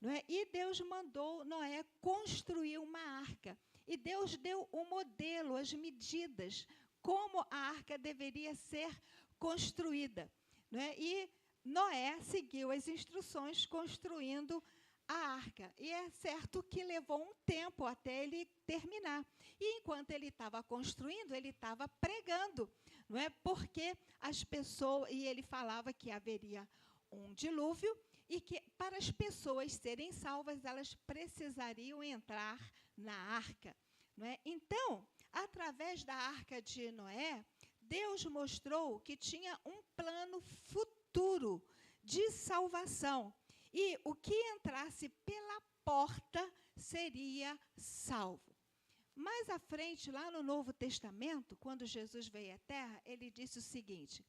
Não é? E Deus mandou Noé construir uma arca. E Deus deu o modelo, as medidas, como a arca deveria ser construída. Não é? E Noé seguiu as instruções construindo a arca. E é certo que levou um tempo até ele terminar. E enquanto ele estava construindo, ele estava pregando. Não é? Porque as pessoas... E ele falava que haveria um dilúvio e que para as pessoas serem salvas, elas precisariam entrar na arca. Não é? Então, através da arca de Noé, Deus mostrou que tinha um plano futuro de salvação. E o que entrasse pela porta seria salvo. Mais à frente, lá no Novo Testamento, quando Jesus veio à Terra, ele disse o seguinte: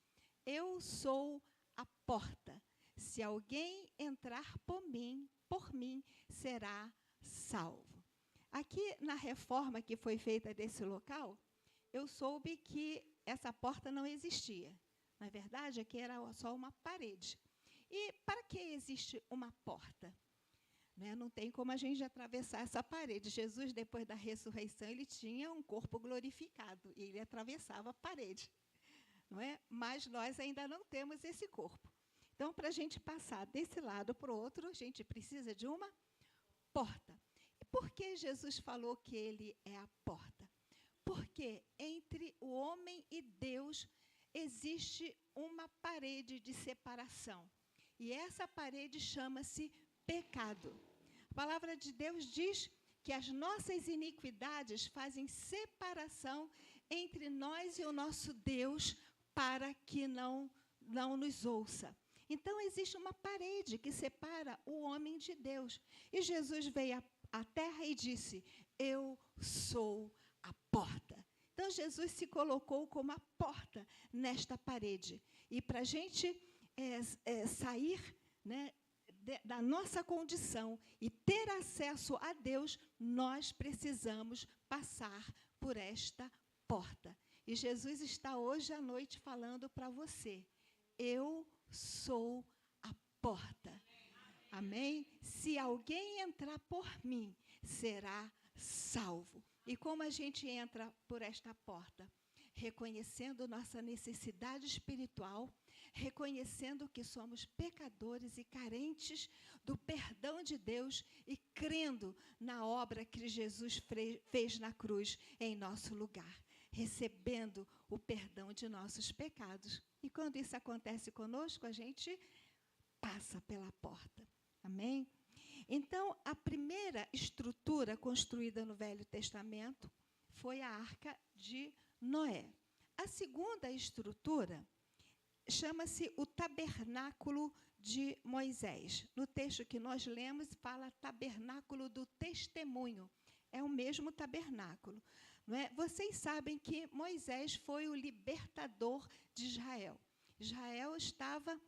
eu sou a porta. Se alguém entrar por mim, será salvo. Aqui, na reforma que foi feita desse local, eu soube que essa porta não existia. Na verdade, aqui era só uma parede. E para que existe uma porta? Né? Não tem como a gente atravessar essa parede. Jesus, depois da ressurreição, ele tinha um corpo glorificado e ele atravessava a parede. Não é? Mas nós ainda não temos esse corpo. Então, para a gente passar desse lado para o outro, a gente precisa de uma porta. E por que Jesus falou que ele é a porta? Porque entre o homem e Deus existe uma parede de separação. E essa parede chama-se pecado. A palavra de Deus diz que as nossas iniquidades fazem separação entre nós e o nosso Deus para que não nos ouça. Então, existe uma parede que separa o homem de Deus. E Jesus veio à terra e disse: eu sou a porta. Então, Jesus se colocou como a porta nesta parede. E para a gente sair, né, da nossa condição e ter acesso a Deus, nós precisamos passar por esta porta. E Jesus está hoje à noite falando para você: eu sou a porta. Amém? Se alguém entrar por mim, será salvo. E como a gente entra por esta porta? Reconhecendo nossa necessidade espiritual, reconhecendo que somos pecadores e carentes do perdão de Deus e crendo na obra que Jesus fez na cruz em nosso lugar, recebendo o perdão de nossos pecados. E quando isso acontece conosco, a gente passa pela porta. Amém? Então, a primeira estrutura construída no Velho Testamento foi a Arca de Noé. A segunda estrutura chama-se o Tabernáculo de Moisés. No texto que nós lemos, fala Tabernáculo do Testemunho. É o mesmo tabernáculo. Não é? Vocês sabem que Moisés foi o libertador de Israel.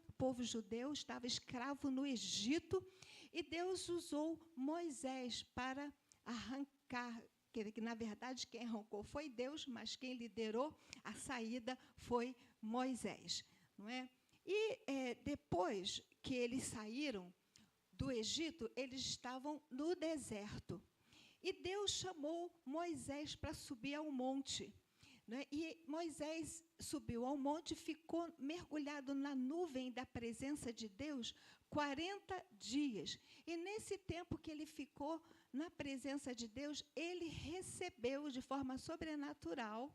O povo judeu estava escravo no Egito, e Deus usou Moisés para arrancar que na verdade quem arrancou foi Deus, mas quem liderou a saída foi Moisés, não é? E depois que eles saíram do Egito, eles estavam no deserto. E Deus chamou Moisés para subir ao monte, né? E Moisés subiu ao monte, ficou mergulhado na nuvem da presença de Deus 40 dias. E nesse tempo que ele ficou na presença de Deus, ele recebeu de forma sobrenatural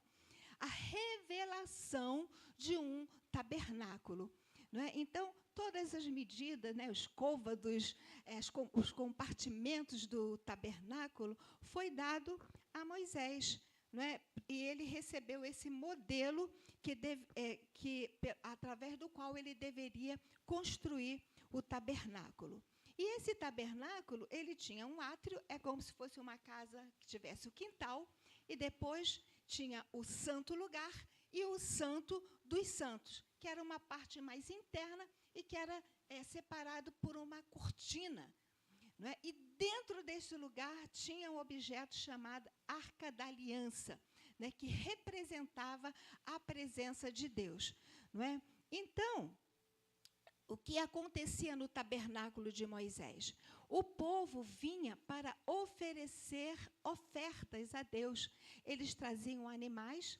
a revelação de um tabernáculo, não é? Então, todas as medidas, né, os côvados, os compartimentos do tabernáculo, foi dado a Moisés, não é? E ele recebeu esse modelo através do qual ele deveria construir o tabernáculo. E esse tabernáculo, ele tinha um átrio, é como se fosse uma casa que tivesse o quintal, e depois tinha o santo lugar e o santo dos santos, que era uma parte mais interna e que era separado por uma cortina, não é? E dentro desse lugar tinha um objeto chamado Arca da Aliança, né, que representava a presença de Deus, não é? Então, o que acontecia no tabernáculo de Moisés? O povo vinha para oferecer ofertas a Deus. Eles traziam animais,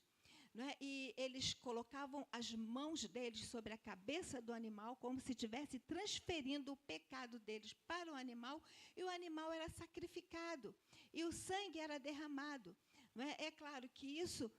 né, e eles colocavam as mãos deles sobre a cabeça do animal, como se estivesse transferindo o pecado deles para o animal, e o animal era sacrificado, e o sangue era derramado. Não é? É claro que isso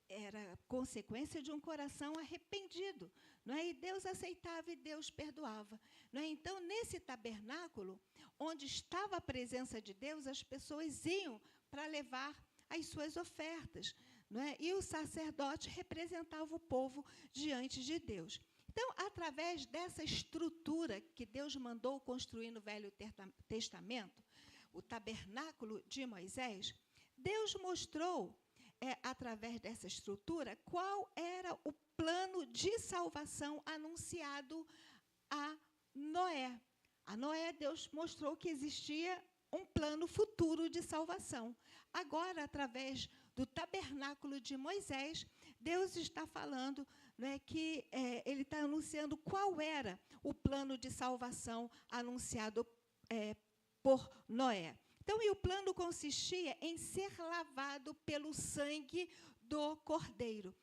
era consequência de um coração arrependido, não é? E Deus aceitava e Deus perdoava, não é? Então, nesse tabernáculo, onde estava a presença de Deus, as pessoas iam para levar as suas ofertas, não é? E o sacerdote representava o povo diante de Deus. Então, através dessa estrutura que Deus mandou construir no Velho Testamento, o tabernáculo de Moisés, Deus mostrou, através dessa estrutura, qual era o plano de salvação anunciado a Noé. A Noé, Deus mostrou que existia um plano futuro de salvação. Agora, através do tabernáculo de Moisés, Deus está falando, né, que ele está anunciando qual era o plano de salvação anunciado por Noé. Então, e o plano consistia em ser lavado pelo sangue do Cordeiro.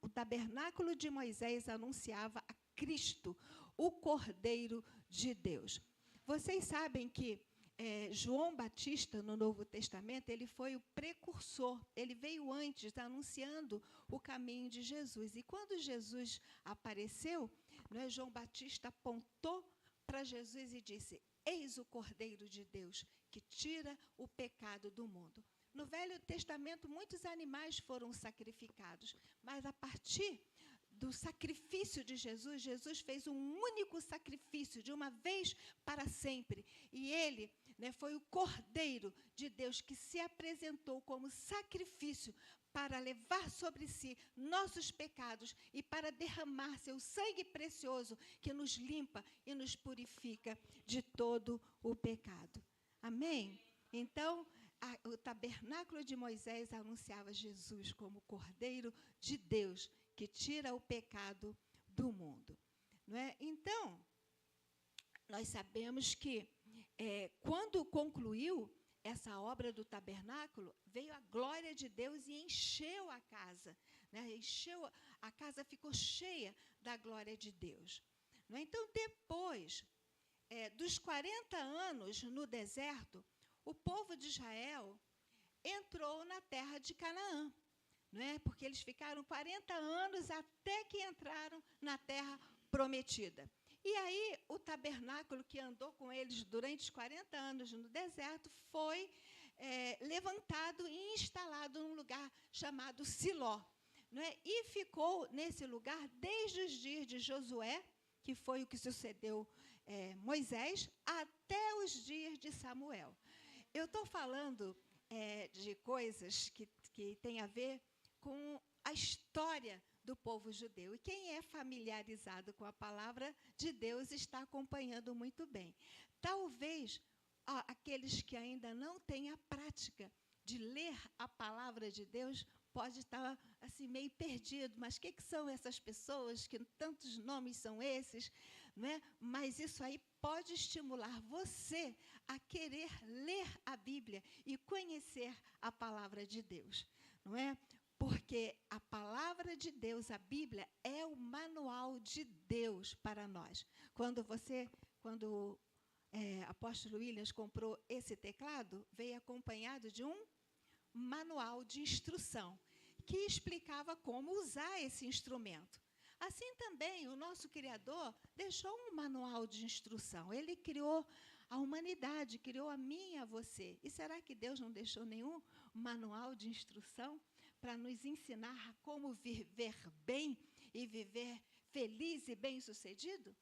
O tabernáculo de Moisés anunciava a Cristo, o Cordeiro de Deus. Vocês sabem que João Batista, no Novo Testamento, ele foi o precursor, ele veio antes, anunciando o caminho de Jesus. E quando Jesus apareceu, né, João Batista apontou para Jesus e disse: eis o Cordeiro de Deus, que tira o pecado do mundo. No Velho Testamento, muitos animais foram sacrificados, mas a partir do sacrifício de Jesus, Jesus fez um único sacrifício, de uma vez para sempre. E ele, né, foi o Cordeiro de Deus que se apresentou como sacrifício para levar sobre si nossos pecados e para derramar seu sangue precioso que nos limpa e nos purifica de todo o pecado. Amém? Então, o tabernáculo de Moisés anunciava Jesus como Cordeiro de Deus, que tira o pecado do mundo. Não é? Então, nós sabemos que, quando concluiu essa obra do tabernáculo, veio a glória de Deus e encheu a casa, né? A casa ficou cheia da glória de Deus. Não é? Então, depois dos 40 anos no deserto, o povo de Israel entrou na terra de Canaã, não é? Porque eles ficaram 40 anos até que entraram na terra prometida. E aí, o tabernáculo que andou com eles durante os 40 anos no deserto foi levantado e instalado num lugar chamado Siló, não é? E ficou nesse lugar desde os dias de Josué, que foi o que sucedeu Moisés, até os dias de Samuel. Eu estou falando de coisas que têm a ver com a história do povo judeu. E quem é familiarizado com a palavra de Deus está acompanhando muito bem. Talvez aqueles que ainda não têm a prática de ler a palavra de Deus pode estar assim meio perdido. Mas o que são essas pessoas? Que tantos nomes são esses? Não é? Mas isso aí pode estimular você a querer ler a Bíblia e conhecer a palavra de Deus. Não é? Porque a palavra de Deus, a Bíblia, é o manual de Deus para nós. Quando o apóstolo Williams comprou esse teclado, veio acompanhado de um manual de instrução, que explicava como usar esse instrumento. Assim também, o nosso Criador deixou um manual de instrução. Ele criou a humanidade, criou a mim e a você. E será que Deus não deixou nenhum manual de instrução para nos ensinar como viver bem e viver feliz e bem-sucedido?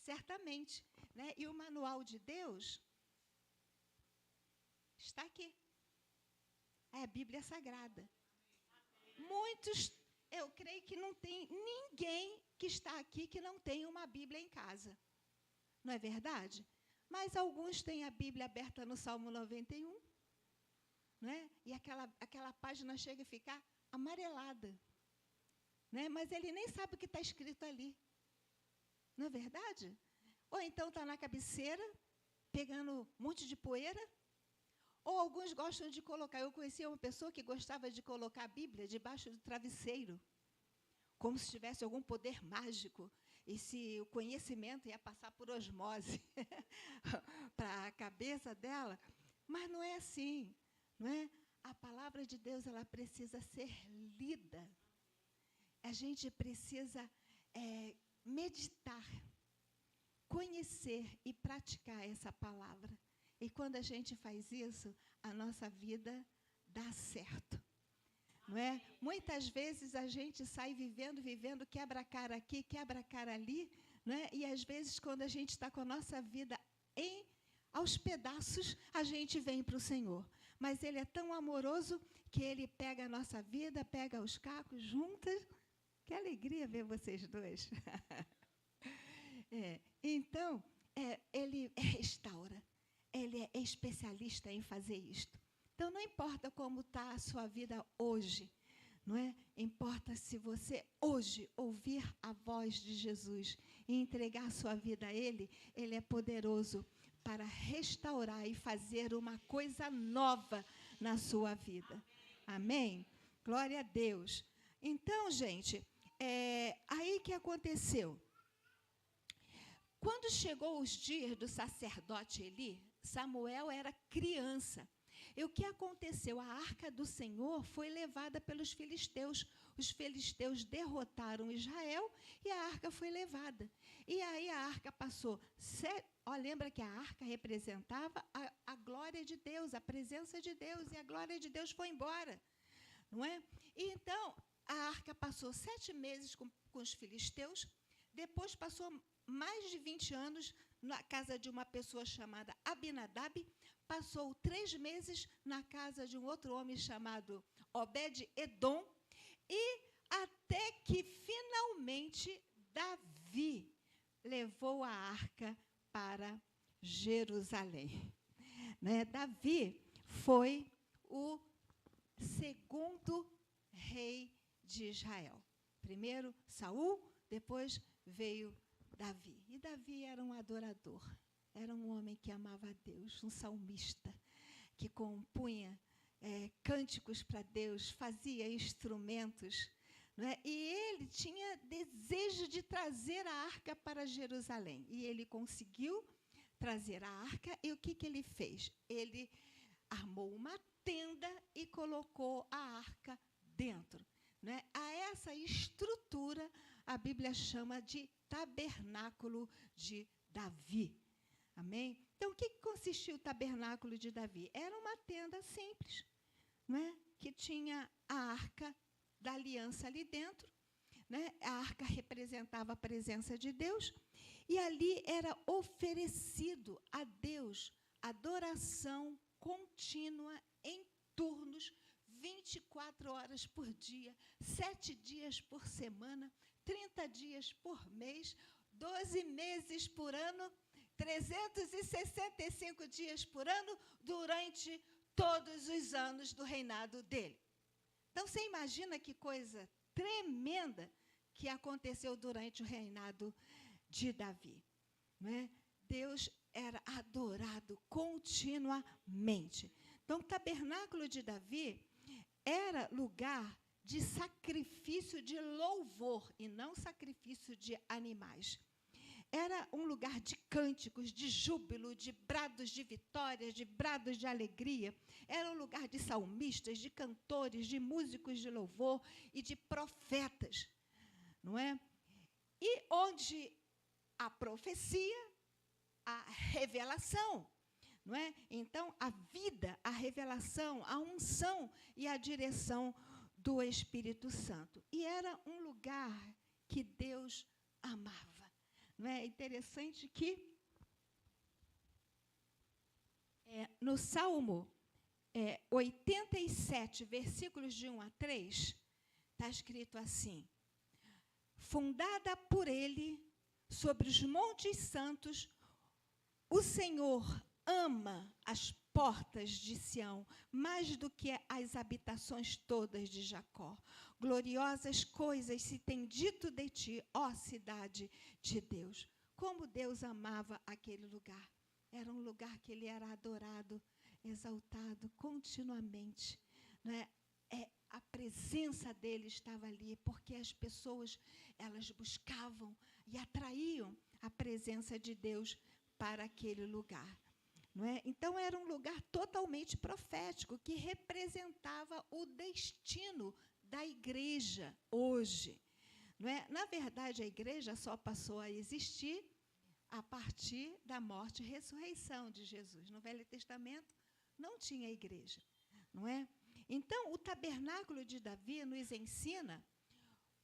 Certamente, né? E o manual de Deus está aqui. É a Bíblia Sagrada. Eu creio que não tem ninguém que está aqui que não tem uma Bíblia em casa. Não é verdade? Mas alguns têm a Bíblia aberta no Salmo 91, não é? E aquela página chega a ficar amarelada. Não é? Mas ele nem sabe o que está escrito ali. Não é verdade? Ou então está na cabeceira, pegando um monte de poeira. Ou alguns gostam de colocar. Eu conhecia uma pessoa que gostava de colocar a Bíblia debaixo do travesseiro, como se tivesse algum poder mágico. E se o conhecimento ia passar por osmose para a cabeça dela. Mas não é assim. Não é? A palavra de Deus, ela precisa ser lida. A gente precisa meditar, conhecer e praticar essa palavra. E quando a gente faz isso, a nossa vida dá certo. Não é? Muitas vezes a gente sai vivendo, quebra-cara aqui, quebra-cara ali, não é? E às vezes, quando a gente está com a nossa vida aos pedaços, a gente vem para o Senhor. Mas Ele é tão amoroso que Ele pega a nossa vida, pega os cacos, juntas. Que alegria ver vocês dois. Então, Ele restaura. Ele é especialista em fazer isto. Então, não importa como está a sua vida hoje, não é? Importa se você hoje ouvir a voz de Jesus e entregar a sua vida a Ele, Ele é poderoso para restaurar e fazer uma coisa nova na sua vida. Amém? Glória a Deus. Então, gente, aí que aconteceu? Quando chegou os dias do sacerdote Eli, Samuel era criança. E o que aconteceu? A arca do Senhor foi levada pelos filisteus. Os filisteus derrotaram Israel e a arca foi levada. E aí a arca passou... lembra que a arca representava a glória de Deus, a presença de Deus, e a glória de Deus foi embora. Não é? E então, a arca passou 7 meses com os filisteus, depois passou mais de 20 anos na casa de uma pessoa chamada Abinadab, passou 3 meses na casa de um outro homem chamado Obed-Edom, e até que, finalmente, Davi levou a arca para Jerusalém. Né? Davi foi o segundo rei de Israel. Primeiro Saul, depois veio Davi. E Davi era um adorador, era um homem que amava a Deus, um salmista, que compunha cânticos para Deus, fazia instrumentos, não é? E ele tinha desejo de trazer a arca para Jerusalém. E ele conseguiu trazer a arca, e o que ele fez? Ele armou uma tenda e colocou a arca dentro. Né? A essa estrutura, a Bíblia chama de tabernáculo de Davi. Amém? Então, o que consistia o tabernáculo de Davi? Era uma tenda simples, né? Que tinha a arca da aliança ali dentro. Né? A arca representava a presença de Deus. E ali era oferecido a Deus adoração contínua em turnos, 24 horas por dia, 7 dias por semana, 30 dias por mês, 12 meses por ano, 365 dias por ano, durante todos os anos do reinado dele. Então, você imagina que coisa tremenda que aconteceu durante o reinado de Davi, não é? Deus era adorado continuamente. Então, o tabernáculo de Davi era lugar de sacrifício de louvor e não sacrifício de animais. Era um lugar de cânticos, de júbilo, de brados de vitória, de brados de alegria. Era um lugar de salmistas, de cantores, de músicos de louvor e de profetas, não é? E onde a profecia, a revelação, não é? Então, a vida, a revelação, a unção e a direção do Espírito Santo. E era um lugar que Deus amava. Não é interessante que no Salmo 87, versículos de 1 a 3, está escrito assim: fundada por ele sobre os montes santos, o Senhor ama as portas de Sião mais do que as habitações todas de Jacó. Gloriosas coisas se tem dito de ti, ó cidade de Deus. Como Deus amava aquele lugar. Era um lugar que ele era adorado, exaltado continuamente, não é? A presença dele estava ali, porque as pessoas, elas buscavam e atraíam a presença de Deus para aquele lugar. Não é? Então, era um lugar totalmente profético, que representava o destino da igreja hoje. Não é? Na verdade, a igreja só passou a existir a partir da morte e ressurreição de Jesus. No Velho Testamento não tinha igreja, não é? Então, o tabernáculo de Davi nos ensina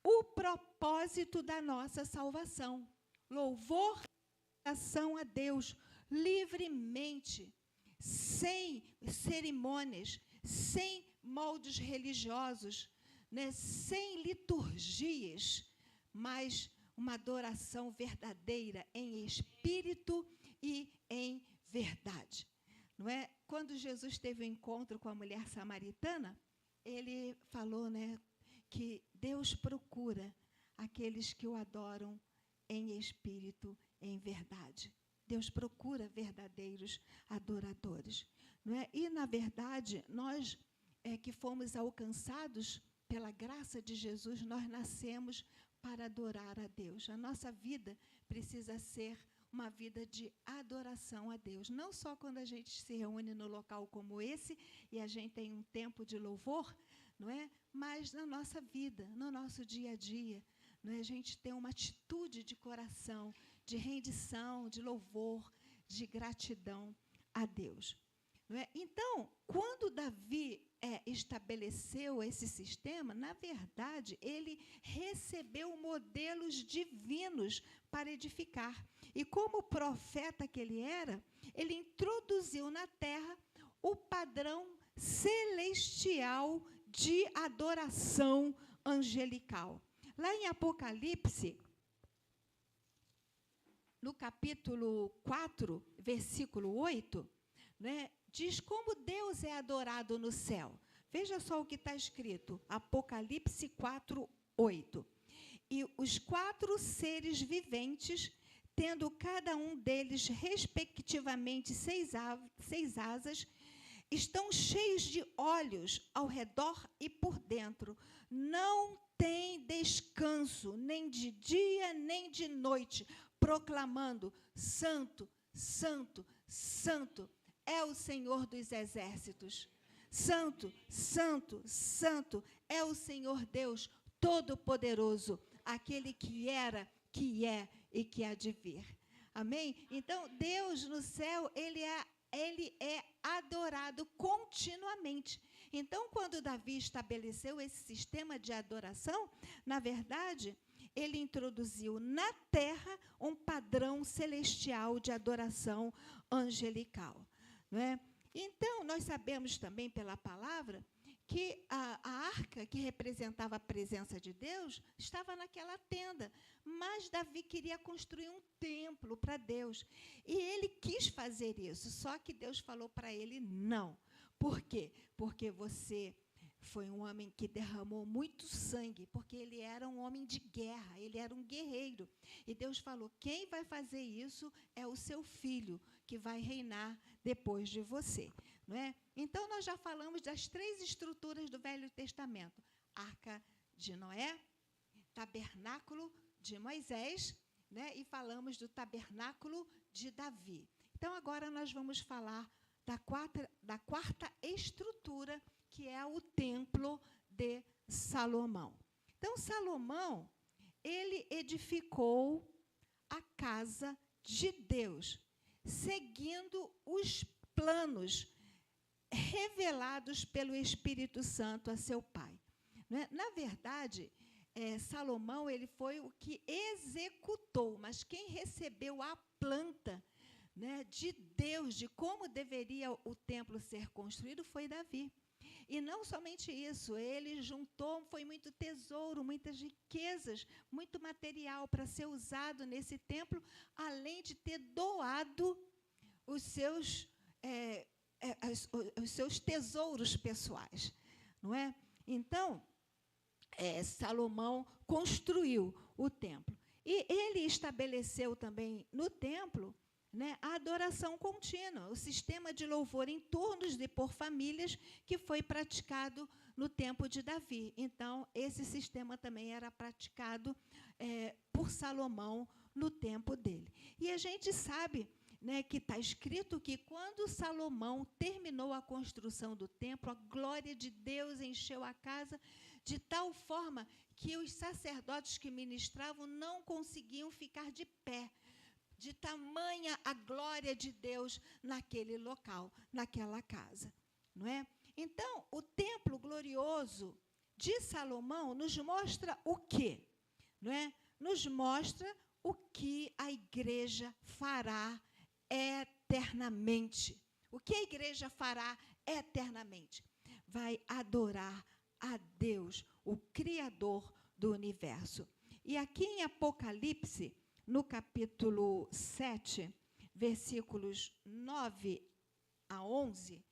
o propósito da nossa salvação. Louvor e adoração a Deus livremente, sem cerimônias, sem moldes religiosos, né, sem liturgias, mas uma adoração verdadeira em espírito e em verdade. Não é? Quando Jesus teve o encontro com a mulher samaritana, ele falou, né, que Deus procura aqueles que o adoram em espírito, em verdade. Deus procura verdadeiros adoradores. Não é? E, na verdade, nós que fomos alcançados pela graça de Jesus, nós nascemos para adorar a Deus. A nossa vida precisa ser uma vida de adoração a Deus. Não só quando a gente se reúne no local como esse e a gente tem um tempo de louvor, não é? Mas na nossa vida, no nosso dia a dia, não é? A gente tem uma atitude de coração, de rendição, de louvor, de gratidão a Deus. Não é? Então, quando Davi estabeleceu esse sistema, na verdade, ele recebeu modelos divinos para edificar. E como profeta que ele era, ele introduziu na terra o padrão celestial de adoração angelical. Lá em Apocalipse, no capítulo 4, versículo 8, né, diz como Deus é adorado no céu. Veja só o que está escrito, Apocalipse 4, 8. E os 4 seres viventes, tendo cada um deles, respectivamente, 6 asas, estão cheios de olhos ao redor e por dentro. Não tem descanso, nem de dia, nem de noite, proclamando: Santo, Santo, Santo é o Senhor dos exércitos. Santo, Santo, Santo é o Senhor Deus Todo-Poderoso, aquele que era, que é e que há de vir. Amém? Então, Deus no céu, ele é adorado continuamente. Então, quando Davi estabeleceu esse sistema de adoração, na verdade, ele introduziu na terra um padrão celestial de adoração angelical. Não é? Então, nós sabemos também pela palavra que a arca, que representava a presença de Deus, estava naquela tenda. Mas Davi queria construir um templo para Deus. E ele quis fazer isso, só que Deus falou para ele não. Por quê? Porque você foi um homem que derramou muito sangue, porque ele era um homem de guerra, ele era um guerreiro. E Deus falou: quem vai fazer isso é o seu filho, que vai reinar depois de você. Não é? Então, nós já falamos das 3 estruturas do Velho Testamento: Arca de Noé, Tabernáculo de Moisés, né? E falamos do Tabernáculo de Davi. Então, agora nós vamos falar da quarta estrutura, que é o Templo de Salomão. Então, Salomão, ele edificou a casa de Deus, seguindo os planos revelados pelo Espírito Santo a seu pai. Né? Na verdade, Salomão ele foi o que executou, mas quem recebeu a planta, né, de Deus, de como deveria o templo ser construído, foi Davi. E não somente isso, ele juntou, foi muito tesouro, muitas riquezas, muito material para ser usado nesse templo, além de ter doado os seus tesouros pessoais, não é? Então, Salomão construiu o templo. E ele estabeleceu também no templo, né, a adoração contínua, o sistema de louvor em turnos e por famílias que foi praticado no tempo de Davi. Então, esse sistema também era praticado por Salomão no tempo dele. E a gente sabe, né, que está escrito que quando Salomão terminou a construção do templo, a glória de Deus encheu a casa de tal forma que os sacerdotes que ministravam não conseguiam ficar de pé, de tamanha a glória de Deus naquele local, naquela casa, não é? Então, o templo glorioso de Salomão nos mostra o quê? Não é? Nos mostra o que a igreja fará eternamente. O que a igreja fará eternamente? Vai adorar a Deus, o Criador do universo. E aqui em Apocalipse, no capítulo 7, versículos 9 a 11,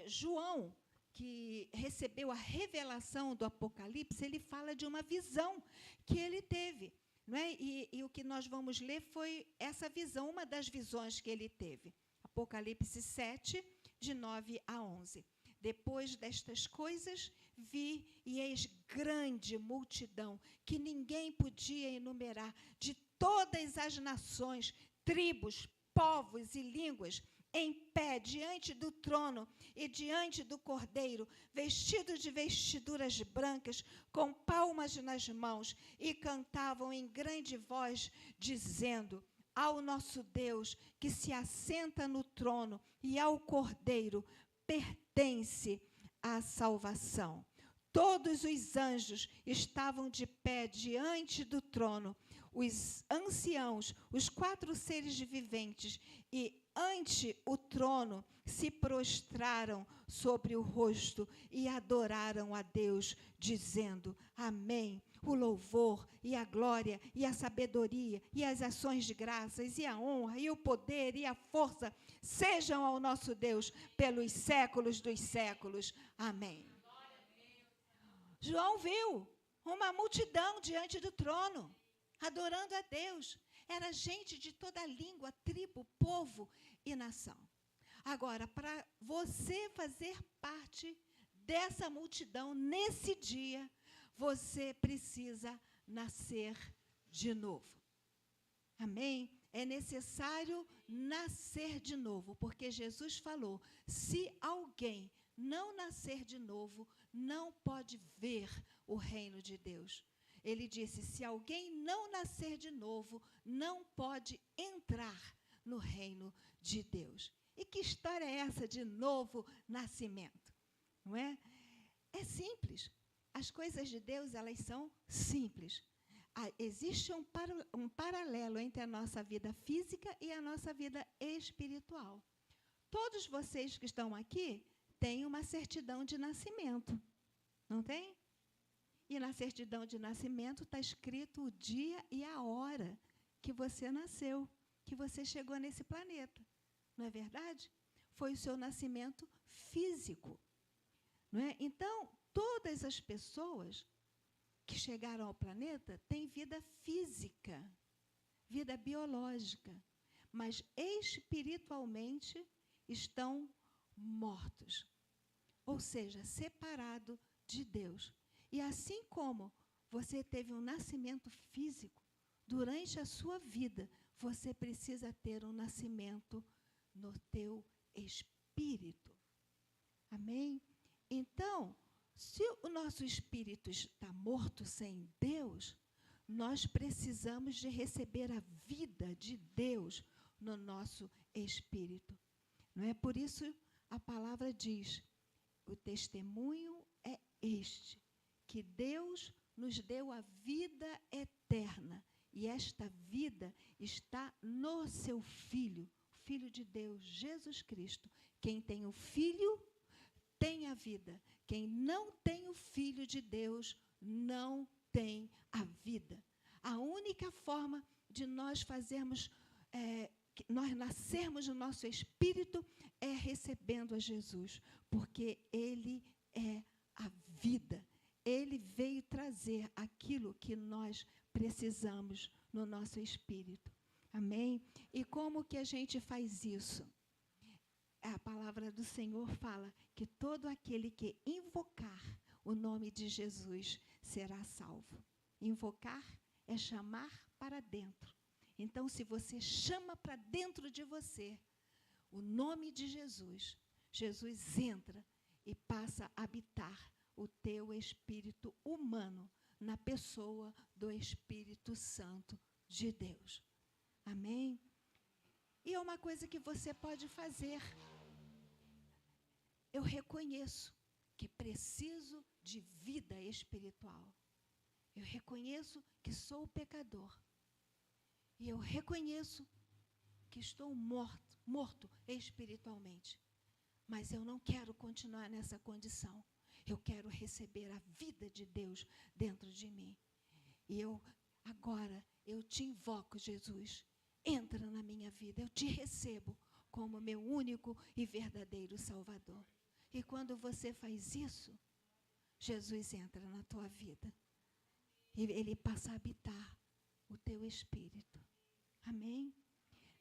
João, que recebeu a revelação do Apocalipse, ele fala de uma visão que ele teve. Não é? E o que nós vamos ler foi essa visão, uma das visões que ele teve. Apocalipse 7, de 9 a 11. Depois destas coisas, vi e eis grande multidão, que ninguém podia enumerar, de todas as nações, tribos, povos e línguas, em pé diante do trono e diante do Cordeiro, vestidos de vestiduras brancas, com palmas nas mãos, e cantavam em grande voz, dizendo: ao nosso Deus, que se assenta no trono, e ao Cordeiro pertence a salvação. Todos os anjos estavam de pé diante do trono, os anciãos, os 4 seres viventes, e ante o trono se prostraram sobre o rosto e adoraram a Deus, dizendo: amém. O louvor e a glória e a sabedoria e as ações de graças e a honra e o poder e a força sejam ao nosso Deus pelos séculos dos séculos. Amém. João viu uma multidão diante do trono, adorando a Deus. Era gente de toda língua, tribo, povo e nação. Agora, para você fazer parte dessa multidão nesse dia, você precisa nascer de novo. Amém? É necessário nascer de novo, porque Jesus falou: se alguém não nascer de novo, não pode ver o reino de Deus. Ele disse: se alguém não nascer de novo, não pode entrar no reino de Deus. E que história é essa de novo nascimento? Não é? É simples. As coisas de Deus, elas são simples. Existe um paralelo entre a nossa vida física e a nossa vida espiritual. Todos vocês que estão aqui têm uma certidão de nascimento, não tem? E na certidão de nascimento está escrito o dia e a hora que você nasceu, que você chegou nesse planeta. Não é verdade? Foi o seu nascimento físico. Não é? Então, todas as pessoas que chegaram ao planeta têm vida física, vida biológica, mas espiritualmente estão mortos, ou seja, separados de Deus. E assim como você teve um nascimento físico, durante a sua vida, você precisa ter um nascimento no teu espírito. Amém? Então, se o nosso espírito está morto sem Deus, nós precisamos de receber a vida de Deus no nosso espírito. Não é? Por isso a palavra diz, o testemunho é este, que Deus nos deu a vida eterna, e esta vida está no seu Filho, Filho de Deus, Jesus Cristo. Quem tem o Filho, tem a vida. Quem não tem o Filho de Deus, não tem a vida. A única forma de nós fazermos, nós nascermos no nosso espírito, é recebendo a Jesus, porque Ele é a vida. Ele veio trazer aquilo que nós precisamos no nosso espírito. Amém? E como que a gente faz isso? A palavra do Senhor fala que todo aquele que invocar o nome de Jesus será salvo. Invocar é chamar para dentro. Então, se você chama para dentro de você o nome de Jesus, Jesus entra e passa a habitar o teu espírito humano na pessoa do Espírito Santo de Deus. Amém? E é uma coisa que você pode fazer. Eu reconheço que preciso de vida espiritual. Eu reconheço que sou pecador. E eu reconheço que estou morto espiritualmente. Mas eu não quero continuar nessa condição. Eu quero receber a vida de Deus dentro de mim. E agora, eu te invoco, Jesus. Entra na minha vida. Eu te recebo como meu único e verdadeiro Salvador. E quando você faz isso, Jesus entra na tua vida. E Ele passa a habitar o teu espírito. Amém?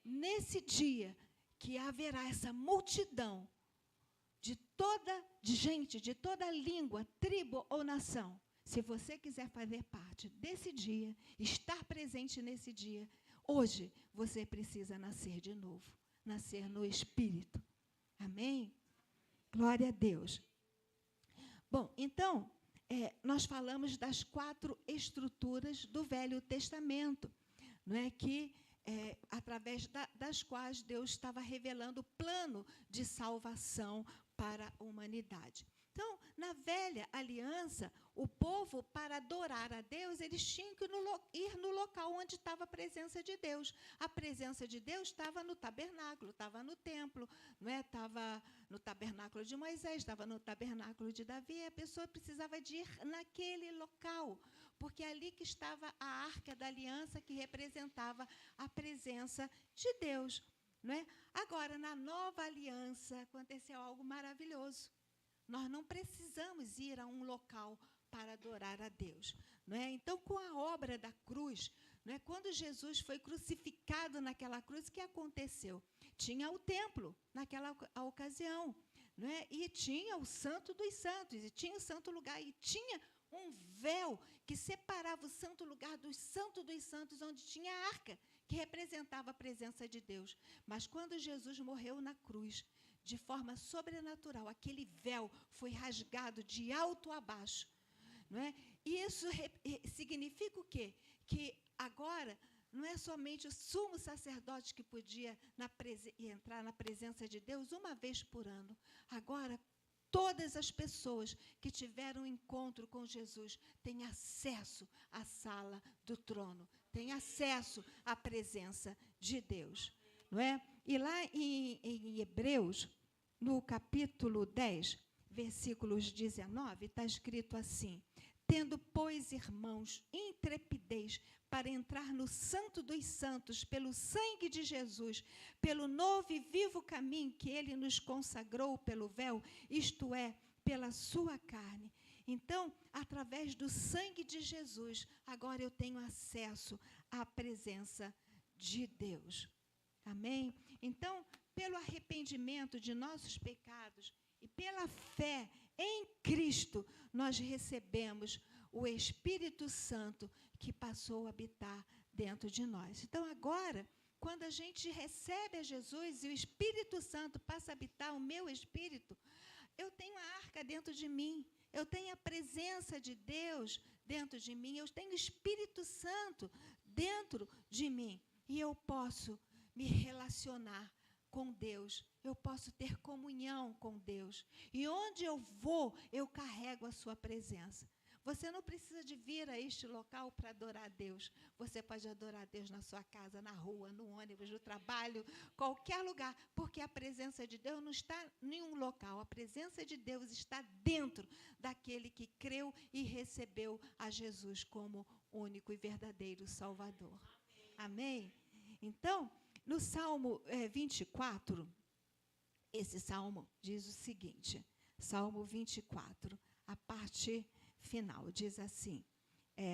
Nesse dia que haverá essa multidão de gente, de toda língua, tribo ou nação, se você quiser fazer parte desse dia, estar presente nesse dia, hoje você precisa nascer de novo, nascer no Espírito. Amém? Glória a Deus. Bom, então, nós falamos das 4 estruturas do Velho Testamento, não é? Que, através das quais Deus estava revelando o plano de salvação para a humanidade. Então, na velha aliança, o povo, para adorar a Deus, eles tinham que ir no local onde estava a presença de Deus. A presença de Deus estava no tabernáculo, estava no templo, não é? Estava no tabernáculo de Moisés, estava no tabernáculo de Davi. A pessoa precisava de ir naquele local, porque é ali que estava a arca da aliança, que representava a presença de Deus. Não é? Agora, na nova aliança, aconteceu algo maravilhoso. Nós não precisamos ir a um local para adorar a Deus. Não é? Então, com a obra da cruz, não é? Quando Jesus foi crucificado naquela cruz, o que aconteceu? Tinha o templo naquela ocasião, não é? E tinha o Santo dos Santos, e tinha o Santo Lugar, e tinha um véu que separava o Santo Lugar do Santo dos Santos, onde tinha a arca, que representava a presença de Deus. Mas quando Jesus morreu na cruz, de forma sobrenatural, aquele véu foi rasgado de alto a baixo. Não é? E isso significa o quê? Que agora não é somente o sumo sacerdote que podia entrar na presença de Deus uma vez por ano. Agora, todas as pessoas que tiveram encontro com Jesus têm acesso à sala do trono, têm acesso à presença de Deus. Não é? E lá em Hebreus, no capítulo 10, versículos 19, está escrito assim: tendo, pois, irmãos, intrepidez para entrar no Santo dos Santos, pelo sangue de Jesus, pelo novo e vivo caminho que Ele nos consagrou pelo véu, isto é, pela sua carne. Então, através do sangue de Jesus, agora eu tenho acesso à presença de Deus. Amém? Então, pelo arrependimento de nossos pecados e pela fé em Cristo, nós recebemos o Espírito Santo que passou a habitar dentro de nós. Então, agora, quando a gente recebe a Jesus e o Espírito Santo passa a habitar o meu espírito, eu tenho a arca dentro de mim, eu tenho a presença de Deus dentro de mim, eu tenho o Espírito Santo dentro de mim, e eu posso me relacionar com Deus, eu posso ter comunhão com Deus, e onde eu vou, eu carrego a sua presença. Você não precisa de vir a este local para adorar a Deus. Você pode adorar a Deus na sua casa, na rua, no ônibus, no trabalho, qualquer lugar, porque a presença de Deus não está em nenhum local. A presença de Deus está dentro daquele que creu e recebeu a Jesus como único e verdadeiro Salvador. Amém? Então, no Salmo 24, esse salmo diz o seguinte, Salmo 24, a parte final, diz assim,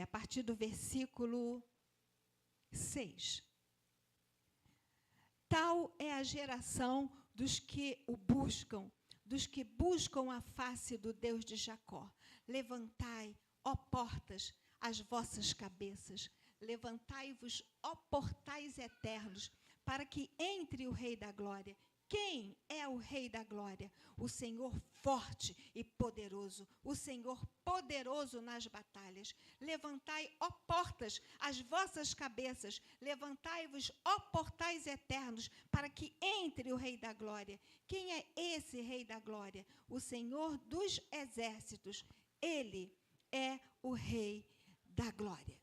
a partir do versículo 6. Tal é a geração dos que o buscam, dos que buscam a face do Deus de Jacó. Levantai, ó portas, as vossas cabeças, levantai-vos, ó portais eternos, para que entre o Rei da Glória. Quem é o Rei da Glória? O Senhor forte e poderoso, o Senhor poderoso nas batalhas. Levantai, ó portas, as vossas cabeças, levantai-vos, ó portais eternos, para que entre o Rei da Glória. Quem é esse Rei da Glória? O Senhor dos exércitos. Ele é o Rei da Glória.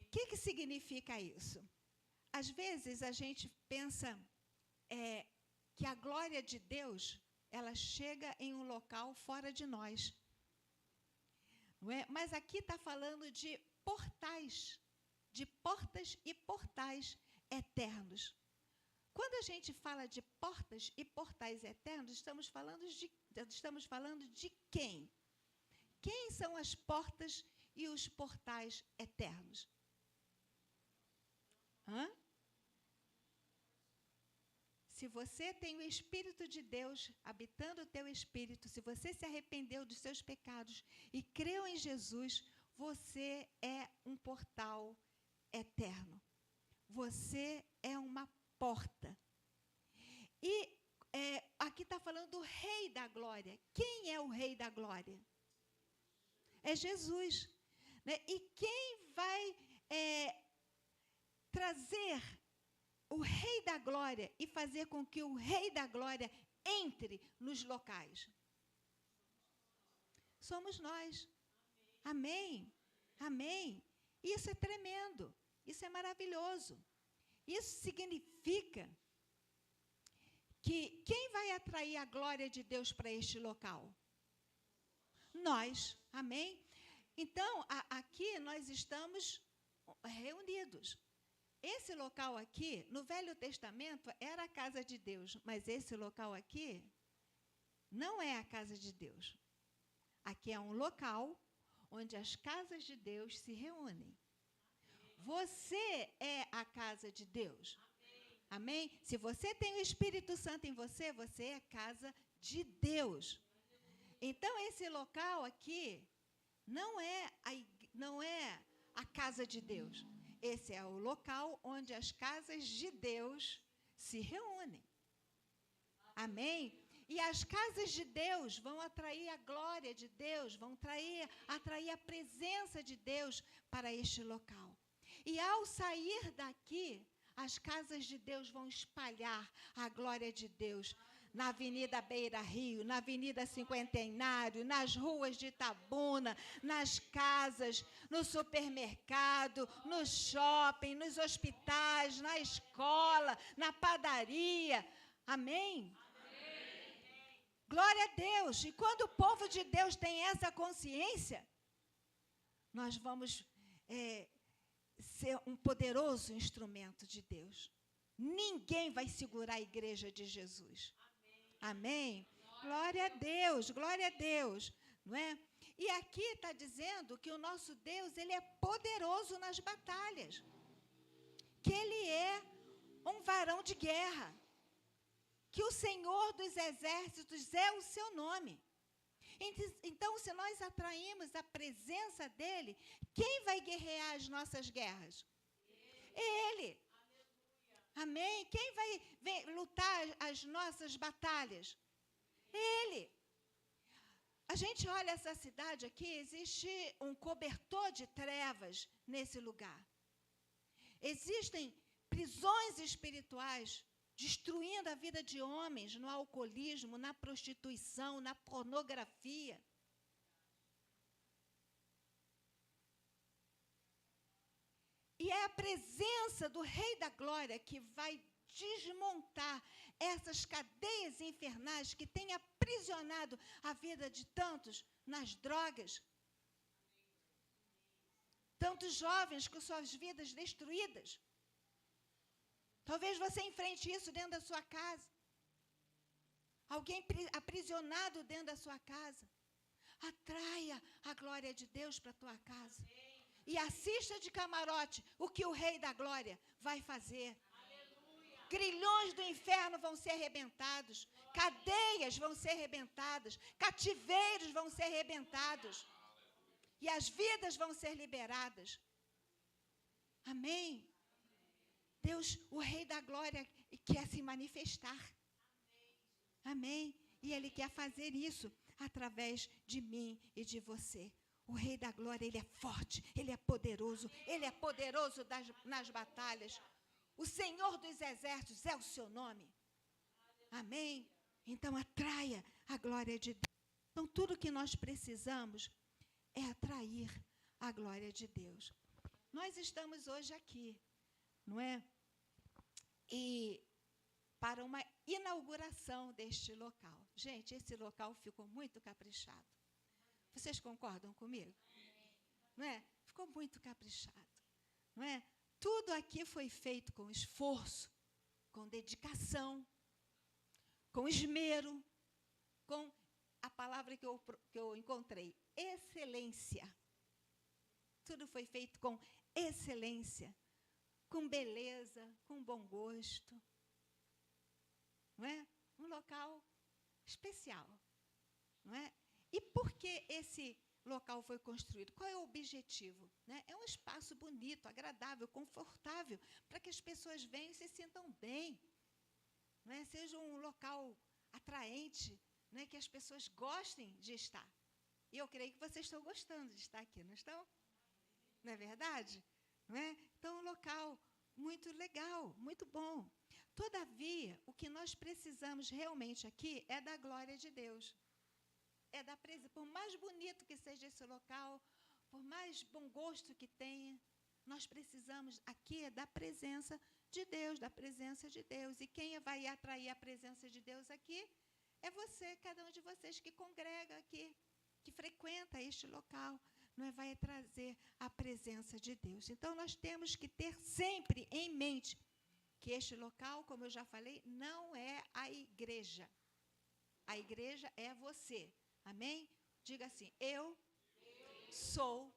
O que significa isso? Às vezes a gente pensa que a glória de Deus, ela chega em um local fora de nós. Não é? Mas aqui está falando de portais, de portas e portais eternos. Quando a gente fala de portas e portais eternos, estamos falando de quem? Quem são as portas e os portais eternos? Se você tem o Espírito de Deus habitando o teu espírito, se você se arrependeu dos seus pecados e creu em Jesus, você é um portal eterno. Você é uma porta. E aqui está falando do Rei da Glória. Quem é o Rei da Glória? É Jesus. Né? E quem vai trazer o Rei da Glória e fazer com que o Rei da Glória entre nos locais? Somos nós. Amém? Amém? Isso é tremendo. Isso é maravilhoso. Isso significa que quem vai atrair a glória de Deus para este local? Nós. Amém? Então, aqui nós estamos reunidos. Esse local aqui, no Velho Testamento, era a casa de Deus, mas esse local aqui não é a casa de Deus. Aqui é um local onde as casas de Deus se reúnem. Você é a casa de Deus. Amém? Se você tem o Espírito Santo em você, você é a casa de Deus. Então, esse local aqui não é a casa de Deus. Esse é o local onde as casas de Deus se reúnem. Amém? E as casas de Deus vão atrair a glória de Deus, vão atrair a presença de Deus para este local. E ao sair daqui, as casas de Deus vão espalhar a glória de Deus na Avenida Beira Rio, na Avenida Cinquentenário, nas ruas de Itabuna, nas casas, no supermercado, no shopping, nos hospitais, na escola, na padaria. Amém? Glória a Deus. E quando o povo de Deus tem essa consciência, nós vamos ser um poderoso instrumento de Deus. Ninguém vai segurar a igreja de Jesus. Amém? Glória a Deus, glória a Deus. Não é? E aqui está dizendo que o nosso Deus, ele é poderoso nas batalhas. Que ele é um varão de guerra. Que o Senhor dos exércitos é o seu nome. Então, se nós atraímos a presença dele, quem vai guerrear as nossas guerras? Ele. Amém? Quem vai lutar as nossas batalhas? Ele. A gente olha essa cidade aqui, existe um cobertor de trevas nesse lugar. Existem prisões espirituais destruindo a vida de homens no alcoolismo, na prostituição, na pornografia. E é a presença do Rei da Glória que vai desmontar essas cadeias infernais que têm aprisionado a vida de tantos nas drogas. Tantos jovens com suas vidas destruídas. Talvez você enfrente isso dentro da sua casa. Alguém aprisionado dentro da sua casa. Atraia a glória de Deus para a tua casa. E assista de camarote o que o Rei da Glória vai fazer. Grilhões do inferno vão ser arrebentados. Cadeias vão ser arrebentadas. Cativeiros vão ser arrebentados. E as vidas vão ser liberadas. Amém? Deus, o Rei da Glória, quer se manifestar. Amém? E Ele quer fazer isso através de mim e de você. O Rei da Glória, Ele é forte, Ele é poderoso nas batalhas. O Senhor dos exércitos é o seu nome. Amém? Então, atraia a glória de Deus. Então, tudo que nós precisamos é atrair a glória de Deus. Nós estamos hoje aqui, não é? E para uma inauguração deste local. Gente, esse local ficou muito caprichado. Vocês concordam comigo? Não é? Ficou muito caprichado. Não é? Tudo aqui foi feito com esforço, com dedicação, com esmero, com a palavra que eu encontrei, excelência. Tudo foi feito com excelência, com beleza, com bom gosto. Não é? Um local especial. Não é? E por que esse local foi construído? Qual é o objetivo? Né? É um espaço bonito, agradável, confortável, para que as pessoas venham e se sintam bem. Não é? Seja um local atraente, né? Que as pessoas gostem de estar. E eu creio que vocês estão gostando de estar aqui, não estão? Não é verdade? Não é? Então, um local muito legal, muito bom. Todavia, o que nós precisamos realmente aqui é da glória de Deus. É da presença. Por mais bonito que seja esse local, por mais bom gosto que tenha, nós precisamos aqui da presença de Deus, da presença de Deus. E quem vai atrair a presença de Deus aqui é você, cada um de vocês que congrega aqui, que frequenta este local, não é? Vai trazer a presença de Deus. Então, nós temos que ter sempre em mente que este local, como eu já falei, não é a igreja. A igreja é você. Amém? Diga assim, eu sou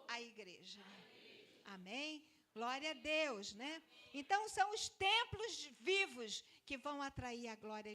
a igreja. Amém? Glória a Deus, né? Então, são os templos vivos que vão atrair a glória